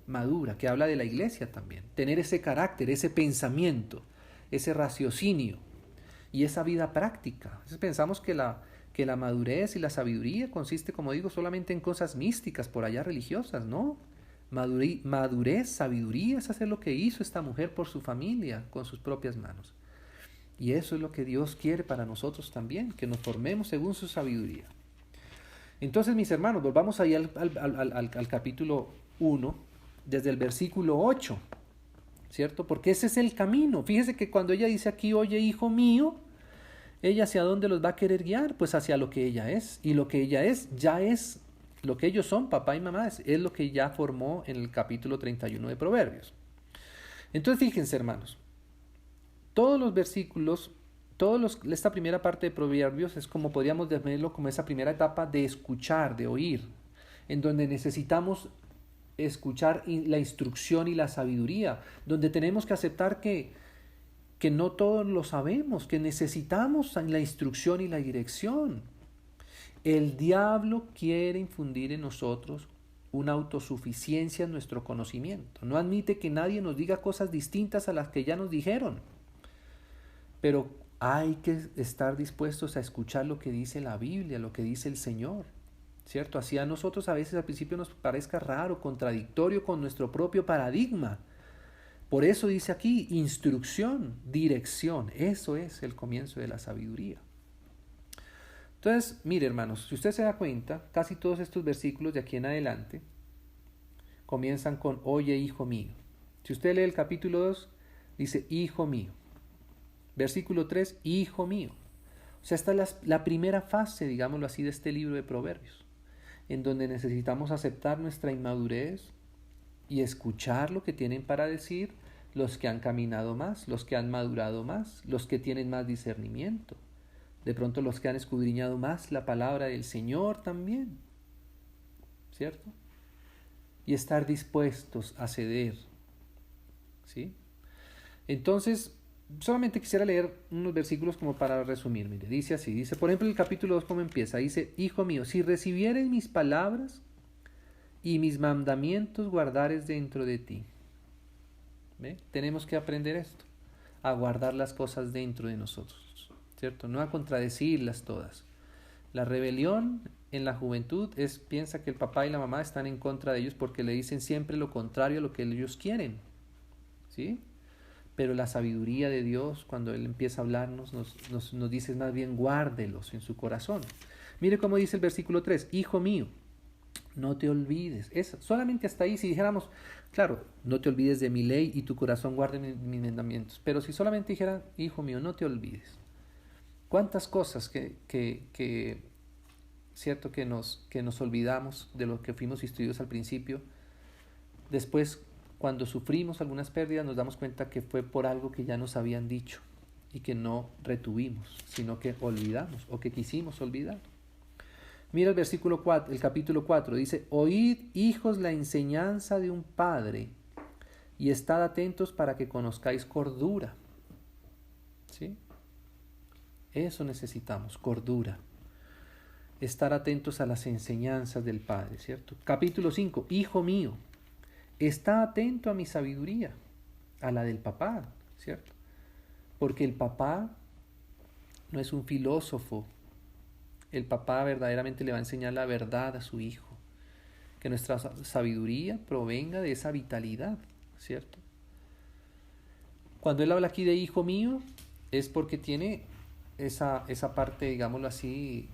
madura, que habla de la iglesia también. Tener ese carácter, ese pensamiento, ese raciocinio y esa vida práctica. Entonces pensamos que la madurez y la sabiduría consiste, como digo, solamente en cosas místicas, por allá religiosas, ¿no? Madurez, sabiduría es hacer lo que hizo esta mujer por su familia, con sus propias manos. Y eso es lo que Dios quiere para nosotros también, que nos formemos según su sabiduría. Entonces, mis hermanos, volvamos ahí al capítulo 1, desde el versículo 8, ¿cierto? Porque ese es el camino. Fíjese que cuando ella dice aquí, oye, hijo mío, ella hacia dónde los va a querer guiar, pues hacia lo que ella es. Y lo que ella es, ya es lo que ellos son, papá y mamá, es lo que ya formó en el capítulo 31 de Proverbios. Entonces, fíjense, hermanos, todos los versículos, esta primera parte de Proverbios es como podríamos definirlo como esa primera etapa de escuchar, de oír, en donde necesitamos escuchar la instrucción y la sabiduría, donde tenemos que aceptar que no todos lo sabemos, que necesitamos la instrucción y la dirección. El diablo quiere infundir en nosotros una autosuficiencia en nuestro conocimiento. No admite que nadie nos diga cosas distintas a las que ya nos dijeron. Pero hay que estar dispuestos a escuchar lo que dice la Biblia, lo que dice el Señor, ¿cierto? Así a nosotros a veces al principio nos parezca raro, contradictorio con nuestro propio paradigma. Por eso dice aquí, instrucción, dirección. Eso es el comienzo de la sabiduría. Entonces, mire hermanos, si usted se da cuenta, casi todos estos versículos de aquí en adelante comienzan con, oye hijo mío. Si usted lee el capítulo 2, dice, hijo mío. Versículo 3, hijo mío. O sea, esta es la primera fase, digámoslo así, de este libro de Proverbios, en donde necesitamos aceptar nuestra inmadurez y escuchar lo que tienen para decir los que han caminado más, los que han madurado más, los que tienen más discernimiento, de pronto los que han escudriñado más la palabra del Señor también, ¿cierto? Y estar dispuestos a ceder, ¿sí? Entonces, solamente quisiera leer unos versículos como para resumir. Mire, dice así, dice, por ejemplo, el capítulo 2, ¿cómo empieza? Dice, hijo mío, si recibieres mis palabras y mis mandamientos guardares dentro de ti. ¿Ve? Tenemos que aprender esto, a guardar las cosas dentro de nosotros, ¿cierto? No a contradecirlas todas. La rebelión en la juventud piensa que el papá y la mamá están en contra de ellos porque le dicen siempre lo contrario a lo que ellos quieren, ¿sí? Pero la sabiduría de Dios, cuando Él empieza a hablarnos, nos dice más bien guárdelos en su corazón. Mire cómo dice el versículo 3, hijo mío, no te olvides. Solamente hasta ahí, si dijéramos, claro, no te olvides de mi ley y tu corazón guarde mis mandamientos. Pero si solamente dijera, hijo mío, no te olvides. ¿Cuántas cosas cierto que nos olvidamos de lo que fuimos instruidos al principio? Después, cuando sufrimos algunas pérdidas, nos damos cuenta que fue por algo que ya nos habían dicho y que no retuvimos, sino que olvidamos o que quisimos olvidar. Mira el versículo 4, el capítulo 4, dice, oíd, hijos, la enseñanza de un padre y estad atentos para que conozcáis cordura. ¿Sí? Eso necesitamos, cordura. Estar atentos a las enseñanzas del Padre, ¿cierto? Capítulo 5, hijo mío, está atento a mi sabiduría, a la del papá, ¿cierto? Porque el papá no es un filósofo. El papá verdaderamente le va a enseñar la verdad a su hijo. Que nuestra sabiduría provenga de esa vitalidad, ¿cierto? Cuando él habla aquí de hijo mío, es porque tiene esa parte, digámoslo así,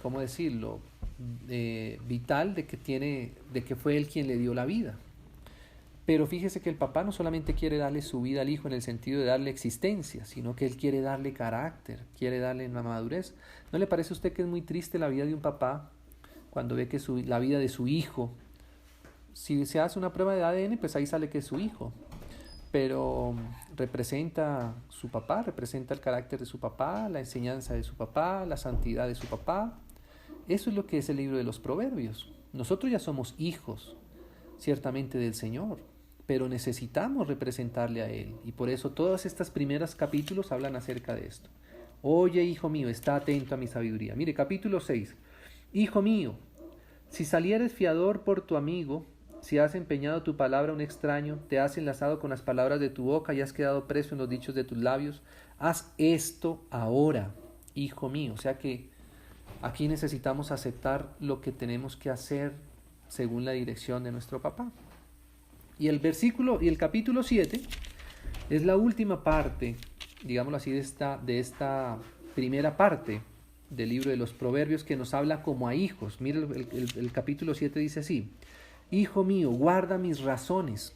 ¿cómo decirlo? Vital de que fue él quien le dio la vida. Pero fíjese que el papá no solamente quiere darle su vida al hijo en el sentido de darle existencia, sino que él quiere darle carácter, quiere darle una madurez. ¿No le parece a usted que es muy triste la vida de un papá cuando ve que la vida de su hijo, si se hace una prueba de ADN, pues ahí sale que es su hijo, pero representa su papá, representa el carácter de su papá, la enseñanza de su papá, la santidad de su papá? Eso es lo que es el libro de los Proverbios. Nosotros ya somos hijos, ciertamente, del Señor, pero necesitamos representarle a Él. Y por eso todos estos primeros capítulos hablan acerca de esto. Oye, hijo mío, está atento a mi sabiduría. Mire, capítulo 6. Hijo mío, si salieres fiador por tu amigo, si has empeñado tu palabra a un extraño, te has enlazado con las palabras de tu boca y has quedado preso en los dichos de tus labios, haz esto ahora, hijo mío. O sea que aquí necesitamos aceptar lo que tenemos que hacer según la dirección de nuestro papá. Y el capítulo 7 es la última parte, digámoslo así, de esta primera parte del libro de los Proverbios, que nos habla como a hijos. Mira, el capítulo 7 dice así: hijo mío, guarda mis razones,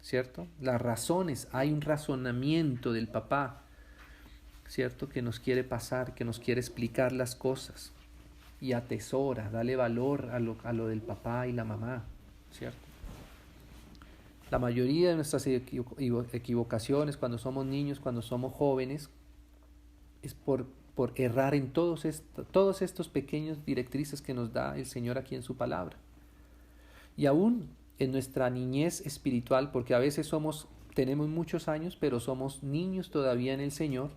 ¿cierto? Las razones, hay un razonamiento del papá, ¿cierto? Que nos quiere pasar, que nos quiere explicar las cosas. Y atesora, dale valor a lo del papá y la mamá, ¿cierto? La mayoría de nuestras equivocaciones cuando somos niños, cuando somos jóvenes, es por errar en todos estos pequeños directrices que nos da el Señor aquí en su palabra. Y aún en nuestra niñez espiritual, porque a veces tenemos muchos años, pero somos niños todavía en el Señor,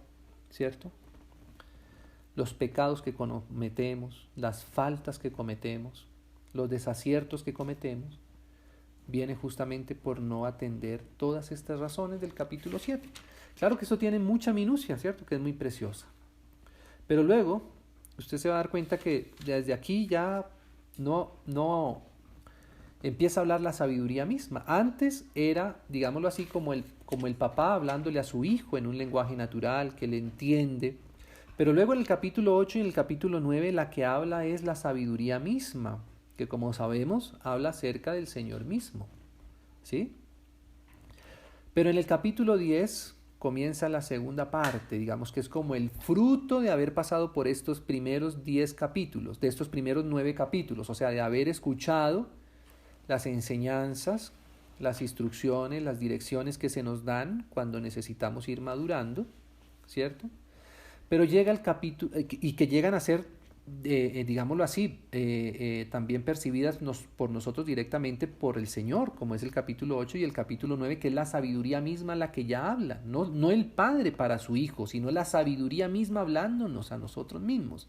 ¿cierto? Los pecados que cometemos, las faltas que cometemos, los desaciertos que cometemos, viene justamente por no atender todas estas razones del capítulo 7. Claro que eso tiene mucha minucia, ¿cierto? Que es muy preciosa. Pero luego, usted se va a dar cuenta que desde aquí ya no empieza a hablar la sabiduría misma. Antes era, digámoslo así, como el papá hablándole a su hijo en un lenguaje natural, que le entiende. Pero luego en el capítulo 8 y en el capítulo 9 la que habla es la sabiduría misma, que como sabemos habla acerca del Señor mismo, ¿sí? Pero en el capítulo 10 comienza la segunda parte, digamos que es como el fruto de haber pasado por estos primeros 10 capítulos, de estos primeros 9 capítulos, o sea, de haber escuchado las enseñanzas, las instrucciones, las direcciones que se nos dan cuando necesitamos ir madurando, ¿cierto? Pero llega el capítulo, y que llegan a ser, digámoslo así, también percibidas por nosotros directamente por el Señor, como es el capítulo 8 y el capítulo 9, que es la sabiduría misma la que ya habla, no el Padre para su Hijo, sino la sabiduría misma hablándonos a nosotros mismos,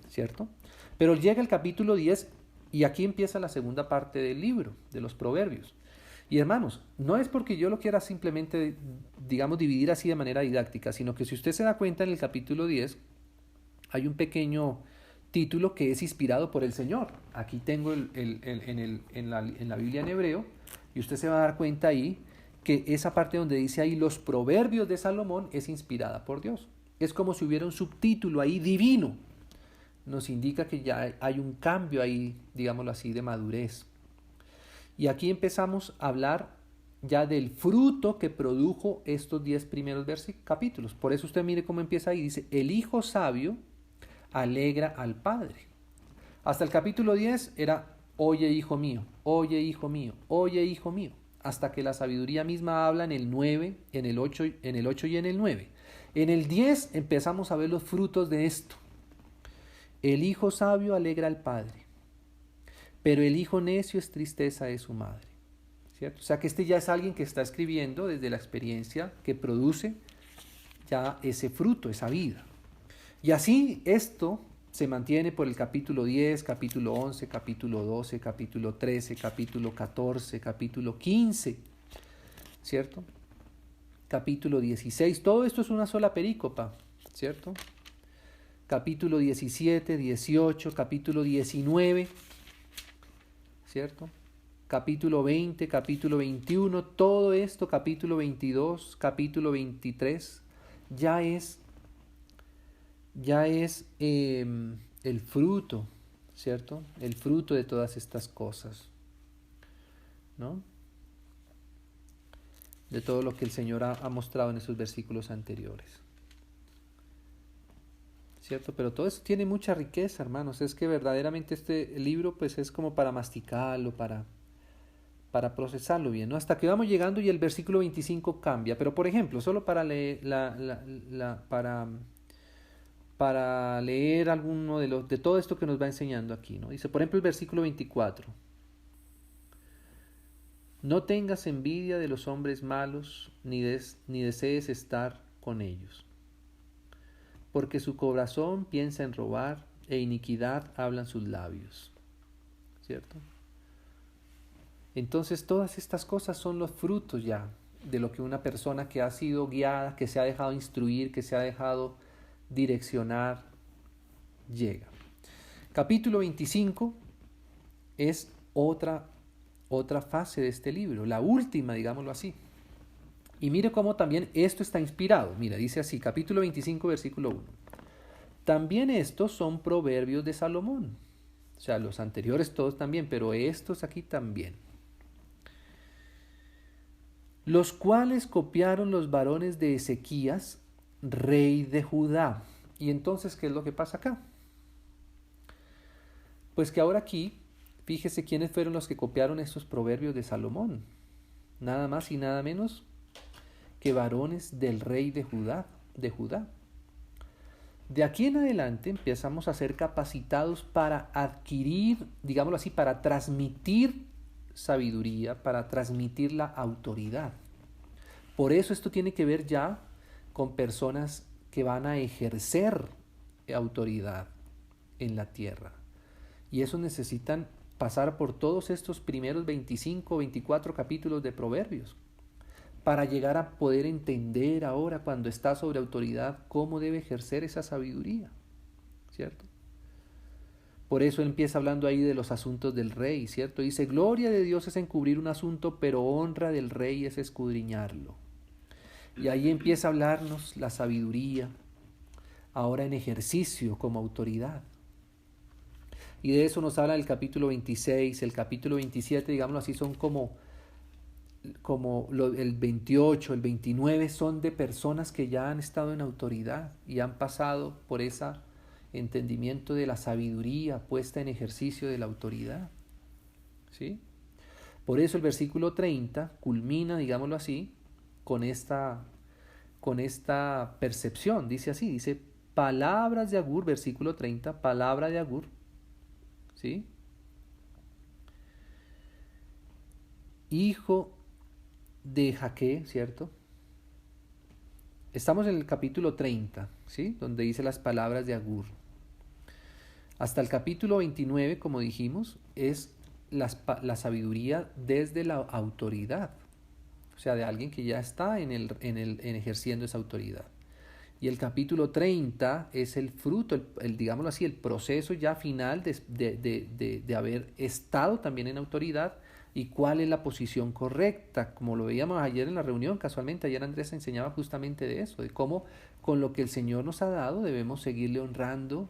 ¿cierto? Pero llega el capítulo 10 y aquí empieza la segunda parte del libro, de los Proverbios. Y hermanos, no es porque yo lo quiera simplemente, digamos, dividir así de manera didáctica, sino que si usted se da cuenta en el capítulo 10 hay un pequeño título que es inspirado por el Señor. Aquí tengo en la Biblia en hebreo, y usted se va a dar cuenta ahí que esa parte donde dice ahí los Proverbios de Salomón es inspirada por Dios. Es como si hubiera un subtítulo ahí divino. Nos indica que ya hay un cambio ahí, digámoslo así, de madurez. Y aquí empezamos a hablar ya del fruto que produjo estos 10 primeros capítulos. Por eso usted mire cómo empieza ahí. Dice, el hijo sabio alegra al padre. Hasta el capítulo 10 era, oye hijo mío, oye hijo mío, oye hijo mío. Hasta que la sabiduría misma habla en el 9, en el 8 y en el 9. En el 10 empezamos a ver los frutos de esto. El hijo sabio alegra al padre, pero el hijo necio es tristeza de su madre, ¿cierto? O sea que este ya es alguien que está escribiendo desde la experiencia que produce ya ese fruto, esa vida. Y así esto se mantiene por el capítulo 10, capítulo 11, capítulo 12, capítulo 13, capítulo 14, capítulo 15, ¿cierto? Capítulo 16, todo esto es una sola perícopa, ¿cierto? Capítulo 17, 18, capítulo 19, ¿cierto? Capítulo 20, capítulo 21, todo esto, capítulo 22, capítulo 23, ya es el fruto, ¿cierto? El fruto de todas estas cosas. ¿no? De todo lo que el Señor ha mostrado en esos versículos anteriores. ¿Cierto? Pero todo eso tiene mucha riqueza, hermanos. Es que verdaderamente este libro pues es como para masticarlo, para procesarlo bien, ¿no? Hasta que vamos llegando y el versículo 25 cambia. Pero por ejemplo, solo para leer, para leer alguno de todo esto que nos va enseñando aquí, ¿no? Dice, por ejemplo, el versículo 24. No tengas envidia de los hombres malos, ni desees estar con ellos, porque su corazón piensa en robar, e iniquidad hablan sus labios. ¿Cierto? Entonces todas estas cosas son los frutos ya de lo que una persona que ha sido guiada, que se ha dejado instruir, que se ha dejado direccionar, llega. Capítulo 25 es otra fase de este libro, la última, digámoslo así. Y mire cómo también esto está inspirado. Mira, dice así, capítulo 25, versículo 1. También estos son proverbios de Salomón. O sea, los anteriores todos también, pero estos aquí también. Los cuales copiaron los varones de Ezequías, rey de Judá. Y entonces, ¿qué es lo que pasa acá? Pues que ahora aquí, fíjese quiénes fueron los que copiaron estos proverbios de Salomón. Nada más y nada menos que varones del rey de Judá. De aquí en adelante empezamos a ser capacitados para adquirir, digámoslo así, para transmitir sabiduría, para transmitir la autoridad. Por eso esto tiene que ver ya con personas que van a ejercer autoridad en la tierra. Y eso necesitan pasar por todos estos primeros 25 o 24 capítulos de Proverbios para llegar a poder entender ahora, cuando está sobre autoridad, cómo debe ejercer esa sabiduría, ¿cierto? Por eso él empieza hablando ahí de los asuntos del rey, ¿cierto? Dice, gloria de Dios es encubrir un asunto, pero honra del rey es escudriñarlo. Y ahí empieza a hablarnos la sabiduría, ahora en ejercicio como autoridad. Y de eso nos habla el capítulo 26, el capítulo 27, digámoslo así, son como el 28, el 29 son de personas que ya han estado en autoridad y han pasado por ese entendimiento de la sabiduría puesta en ejercicio de la autoridad. ¿Sí? Por eso el versículo 30 culmina, digámoslo así, con esta percepción. Dice así, dice, palabras de Agur, versículo 30, palabra de Agur, ¿sí? Hijo de Jaque, ¿cierto? Estamos en el capítulo 30, ¿sí? Donde dice las palabras de Agur. Hasta el capítulo 29, como dijimos, es la sabiduría desde la autoridad. O sea, de alguien que ya está en ejerciendo esa autoridad. Y el capítulo 30 es el fruto, digámoslo así, el proceso ya final de haber estado también en autoridad y cuál es la posición correcta. Como lo veíamos ayer en la reunión, casualmente ayer Andrés enseñaba justamente de eso, de cómo con lo que el Señor nos ha dado debemos seguirle honrando,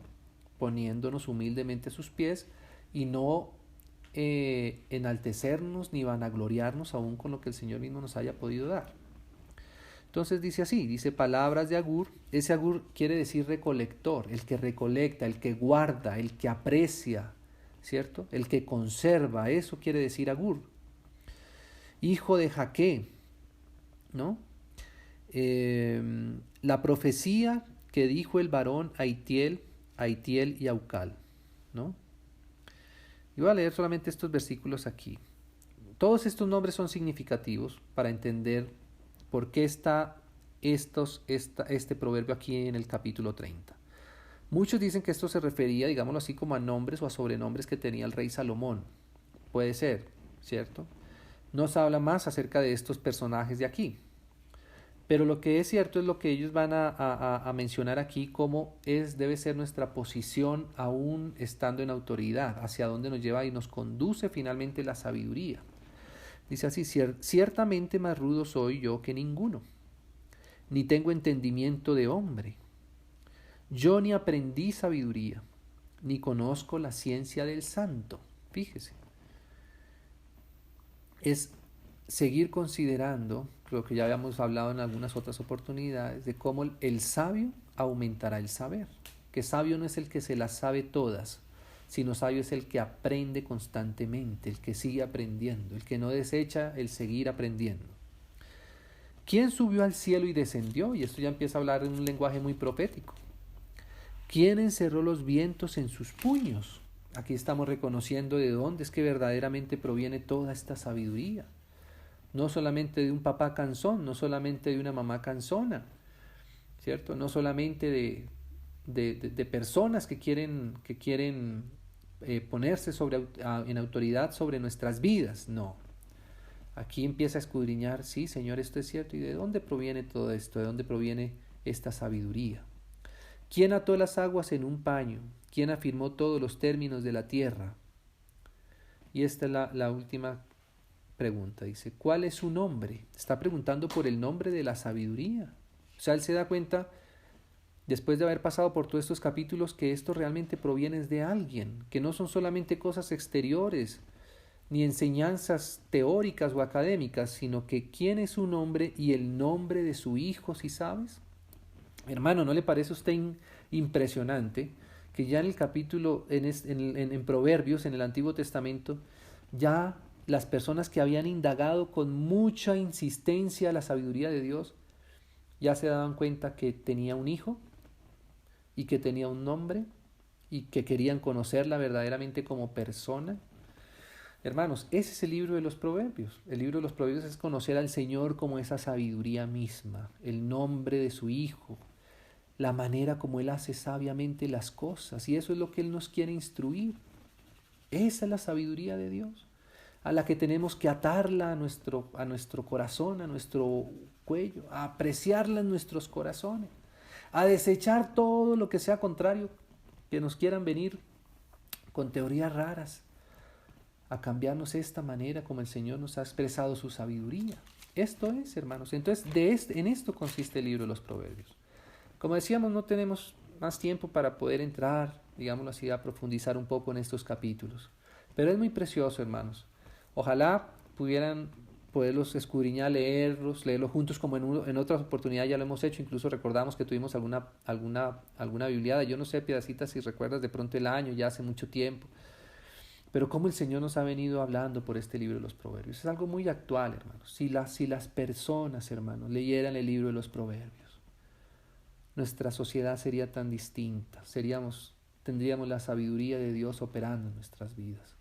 poniéndonos humildemente a sus pies y no enaltecernos ni vanagloriarnos aún con lo que el Señor mismo nos haya podido dar. Entonces dice así, dice palabras de Agur. Ese Agur quiere decir recolector, el que recolecta, el que guarda, el que aprecia, ¿cierto? El que conserva, eso quiere decir Agur. Hijo de Jaque, ¿no? La profecía que dijo el varón Aitiel y Aucal, ¿no? Y voy a leer solamente estos versículos aquí. Todos estos nombres son significativos para entender por qué está este proverbio aquí en el capítulo 30. Muchos dicen que esto se refería, digámoslo así, como a nombres o a sobrenombres que tenía el rey Salomón. Puede ser, ¿cierto? No se habla más acerca de estos personajes de aquí. Pero lo que es cierto es lo que ellos van a mencionar aquí, como debe ser nuestra posición aún estando en autoridad, hacia dónde nos lleva y nos conduce finalmente la sabiduría. Dice así, ciertamente más rudo soy yo que ninguno, ni tengo entendimiento de hombre. Yo ni aprendí sabiduría, ni conozco la ciencia del santo. Fíjese. es seguir considerando lo que ya habíamos hablado en algunas otras oportunidades, de cómo el sabio aumentará el saber. Que sabio no es el que se las sabe todas, sino sabio es el que aprende constantemente, el que sigue aprendiendo, el que no desecha el seguir aprendiendo. ¿Quién subió al cielo y descendió? Y esto ya empieza a hablar en un lenguaje muy profético. ¿Quién encerró los vientos en sus puños? Aquí estamos reconociendo de dónde es que verdaderamente proviene toda esta sabiduría. No solamente de un papá cansón, no solamente de una mamá cansona, ¿cierto? No solamente de personas que quieren ponerse en autoridad sobre nuestras vidas, no. Aquí empieza a escudriñar, sí, Señor, esto es cierto, ¿y de dónde proviene todo esto? ¿De dónde proviene esta sabiduría? ¿Quién ató las aguas en un paño? ¿Quién afirmó todos los términos de la tierra? Y esta es la última pregunta. Dice, ¿cuál es su nombre? Está preguntando por el nombre de la sabiduría. O sea, él se da cuenta, después de haber pasado por todos estos capítulos, que esto realmente proviene de alguien, que no son solamente cosas exteriores, ni enseñanzas teóricas o académicas, sino que quién es su nombre y el nombre de su hijo, ¿sí sabes? Hermano, ¿no le parece a usted impresionante que ya en el capítulo, en Proverbios, en el Antiguo Testamento, ya las personas que habían indagado con mucha insistencia la sabiduría de Dios, ya se daban cuenta que tenía un hijo y que tenía un nombre y que querían conocerla verdaderamente como persona? Hermanos, ese es el libro de los Proverbios. El libro de los Proverbios es conocer al Señor como esa sabiduría misma, el nombre de su Hijo, la manera como Él hace sabiamente las cosas. Y eso es lo que Él nos quiere instruir. Esa es la sabiduría de Dios, a la que tenemos que atarla a nuestro corazón, a nuestro cuello, a apreciarla en nuestros corazones, a desechar todo lo que sea contrario, que nos quieran venir con teorías raras, a cambiarnos esta manera como el Señor nos ha expresado su sabiduría. Esto es, hermanos. Entonces, en esto consiste el libro de los Proverbios. Como decíamos, no tenemos más tiempo para poder entrar, digámoslo así, a profundizar un poco en estos capítulos. Pero es muy precioso, hermanos. Ojalá pudieran poderlos escudriñar, leerlos juntos como en otras oportunidades ya lo hemos hecho. Incluso recordamos que tuvimos alguna bibliada. Yo no sé, Piedacita, si recuerdas de pronto el año, ya hace mucho tiempo. Pero cómo el Señor nos ha venido hablando por este libro de los Proverbios. Es algo muy actual, hermanos. Si las personas, hermanos, leyeran el libro de los Proverbios, nuestra sociedad sería tan distinta. Tendríamos la sabiduría de Dios operando en nuestras vidas.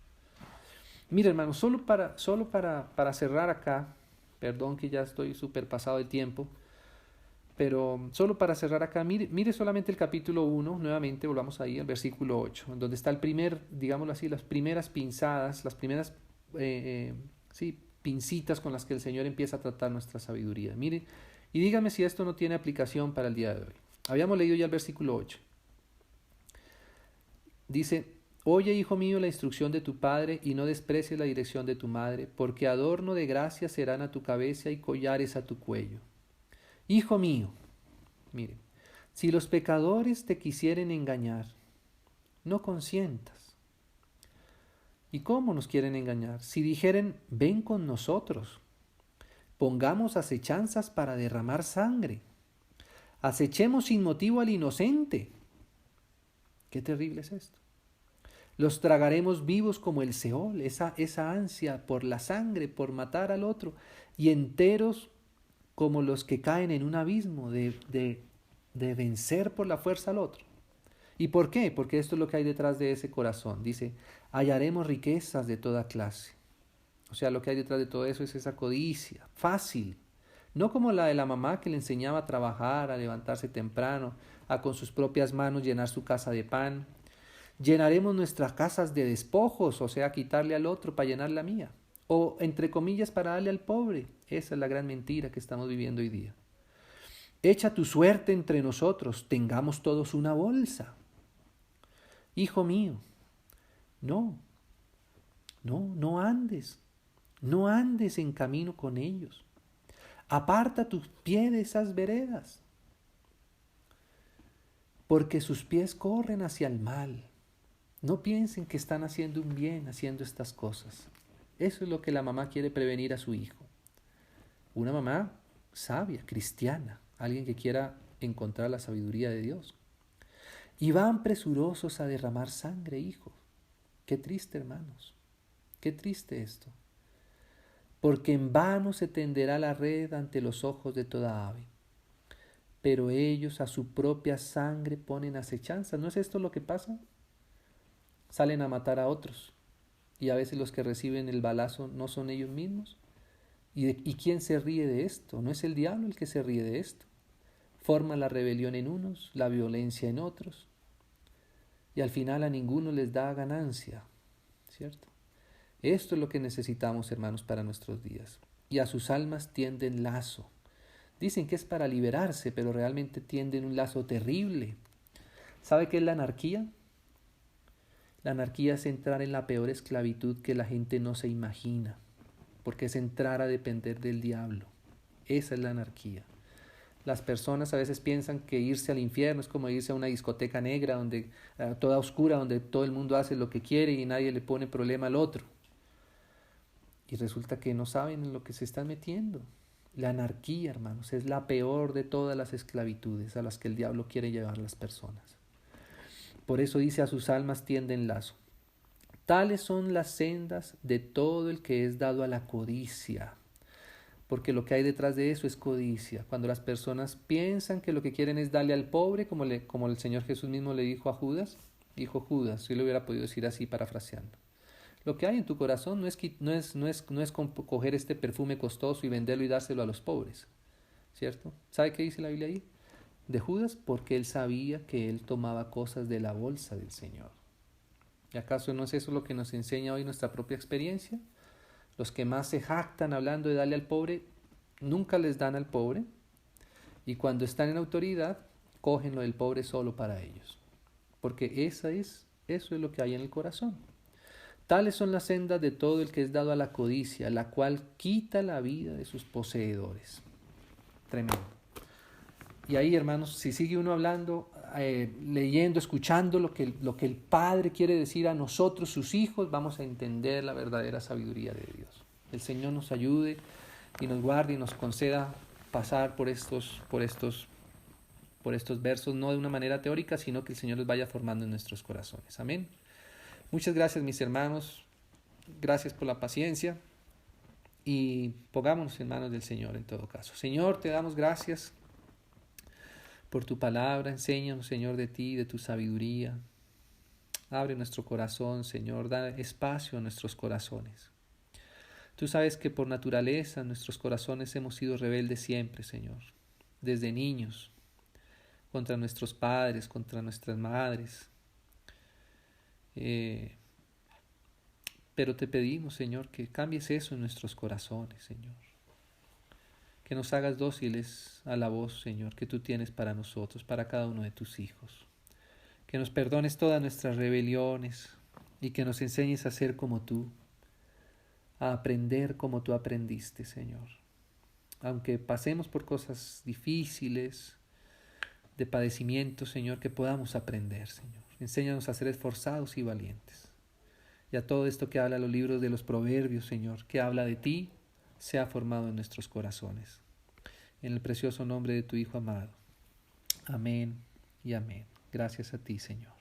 Mira, hermanos, solo para cerrar acá, perdón que ya estoy súper pasado de tiempo, pero solo para cerrar acá, mire solamente el capítulo 1, nuevamente volvamos ahí al versículo 8, en donde está digámoslo así, las primeras pinzadas, las primeras pincitas con las que el Señor empieza a tratar nuestra sabiduría. Mire, y dígame si esto no tiene aplicación para el día de hoy. Habíamos leído ya el versículo 8. Dice, oye, hijo mío, la instrucción de tu padre y no desprecies la dirección de tu madre, porque adorno de gracia serán a tu cabeza y collares a tu cuello. Hijo mío, mire, si los pecadores te quisieren engañar, no consientas. ¿Y cómo nos quieren engañar? Si dijeren, ven con nosotros, pongamos acechanzas para derramar sangre, acechemos sin motivo al inocente. Qué terrible es esto. Los tragaremos vivos como el Seol, esa ansia por la sangre, por matar al otro, y enteros como los que caen en un abismo de vencer por la fuerza al otro. ¿Y por qué? Porque esto es lo que hay detrás de ese corazón. Dice, hallaremos riquezas de toda clase. O sea, lo que hay detrás de todo eso es esa codicia, fácil. No como la de la mamá que le enseñaba a trabajar, a levantarse temprano, a con sus propias manos llenar su casa de pan. Llenaremos nuestras casas de despojos, o sea, quitarle al otro para llenar la mía. O, entre comillas, para darle al pobre. Esa es la gran mentira que estamos viviendo hoy día. Echa tu suerte entre nosotros, tengamos todos una bolsa. Hijo mío, no andes en camino con ellos. Aparta tus pies de esas veredas, porque sus pies corren hacia el mal. No piensen que están haciendo un bien haciendo estas cosas. Eso es lo que la mamá quiere prevenir a su hijo. Una mamá sabia, cristiana, alguien que quiera encontrar la sabiduría de Dios. Y van presurosos a derramar sangre, hijos. Qué triste, hermanos. Qué triste esto. Porque en vano se tenderá la red ante los ojos de toda ave. Pero ellos a su propia sangre ponen acechanza. ¿No es esto lo que pasa? Salen a matar a otros. Y a veces los que reciben el balazo no son ellos mismos. ¿Y quién se ríe de esto? No es el diablo el que se ríe de esto. Forma la rebelión en unos, la violencia en otros. Y al final a ninguno les da ganancia, ¿cierto? Esto es lo que necesitamos, hermanos, para nuestros días. Y a sus almas tienden lazo. Dicen que es para liberarse, pero realmente tienden un lazo terrible. ¿Sabe qué es la anarquía? La anarquía es entrar en la peor esclavitud que la gente no se imagina, porque es entrar a depender del diablo. Esa es la anarquía. Las personas a veces piensan que irse al infierno es como irse a una discoteca negra, donde toda oscura, donde todo el mundo hace lo que quiere y nadie le pone problema al otro. Y resulta que no saben en lo que se están metiendo. La anarquía, hermanos, es la peor de todas las esclavitudes a las que el diablo quiere llevar a las personas. Por eso dice: a sus almas tienden lazo. Tales son las sendas de todo el que es dado a la codicia. Porque lo que hay detrás de eso es codicia. Cuando las personas piensan que lo que quieren es darle al pobre, como el Señor Jesús mismo le dijo a Judas, dijo Judas, yo le hubiera podido decir así parafraseando. Lo que hay en tu corazón no es coger este perfume costoso y venderlo y dárselo a los pobres, ¿cierto? ¿Sabe qué dice la Biblia ahí? De Judas, porque él sabía que él tomaba cosas de la bolsa del Señor. ¿Y acaso no es eso lo que nos enseña hoy nuestra propia experiencia? Los que más se jactan hablando de darle al pobre, nunca les dan al pobre, y cuando están en autoridad, cogen lo del pobre solo para ellos. Porque eso es lo que hay en el corazón. Tales son las sendas de todo el que es dado a la codicia, la cual quita la vida de sus poseedores. Tremendo. Y ahí, hermanos, si sigue uno hablando, leyendo, escuchando lo que el Padre quiere decir a nosotros, sus hijos, vamos a entender la verdadera sabiduría de Dios. El Señor nos ayude y nos guarde y nos conceda pasar por estos versos, no de una manera teórica, sino que el Señor los vaya formando en nuestros corazones. Amén. Muchas gracias, mis hermanos. Gracias por la paciencia. Y pongámonos en manos del Señor en todo caso. Señor, te damos gracias por tu palabra. Enséñanos, Señor, de ti, de tu sabiduría. Abre nuestro corazón, Señor. Da espacio a nuestros corazones. Tú sabes que por naturaleza nuestros corazones hemos sido rebeldes siempre, Señor. Desde niños, contra nuestros padres, contra nuestras madres. Pero te pedimos, Señor, que cambies eso en nuestros corazones, Señor. Que nos hagas dóciles a la voz, Señor, que tú tienes para nosotros, para cada uno de tus hijos. Que nos perdones todas nuestras rebeliones y que nos enseñes a ser como tú, a aprender como tú aprendiste, Señor. Aunque pasemos por cosas difíciles, de padecimiento, Señor, que podamos aprender, Señor. Enséñanos a ser esforzados y valientes. Y a todo esto que habla los libros de los Proverbios, Señor, que habla de ti, sea formado en nuestros corazones. En el precioso nombre de tu Hijo amado. Amén y amén. Gracias a ti, Señor.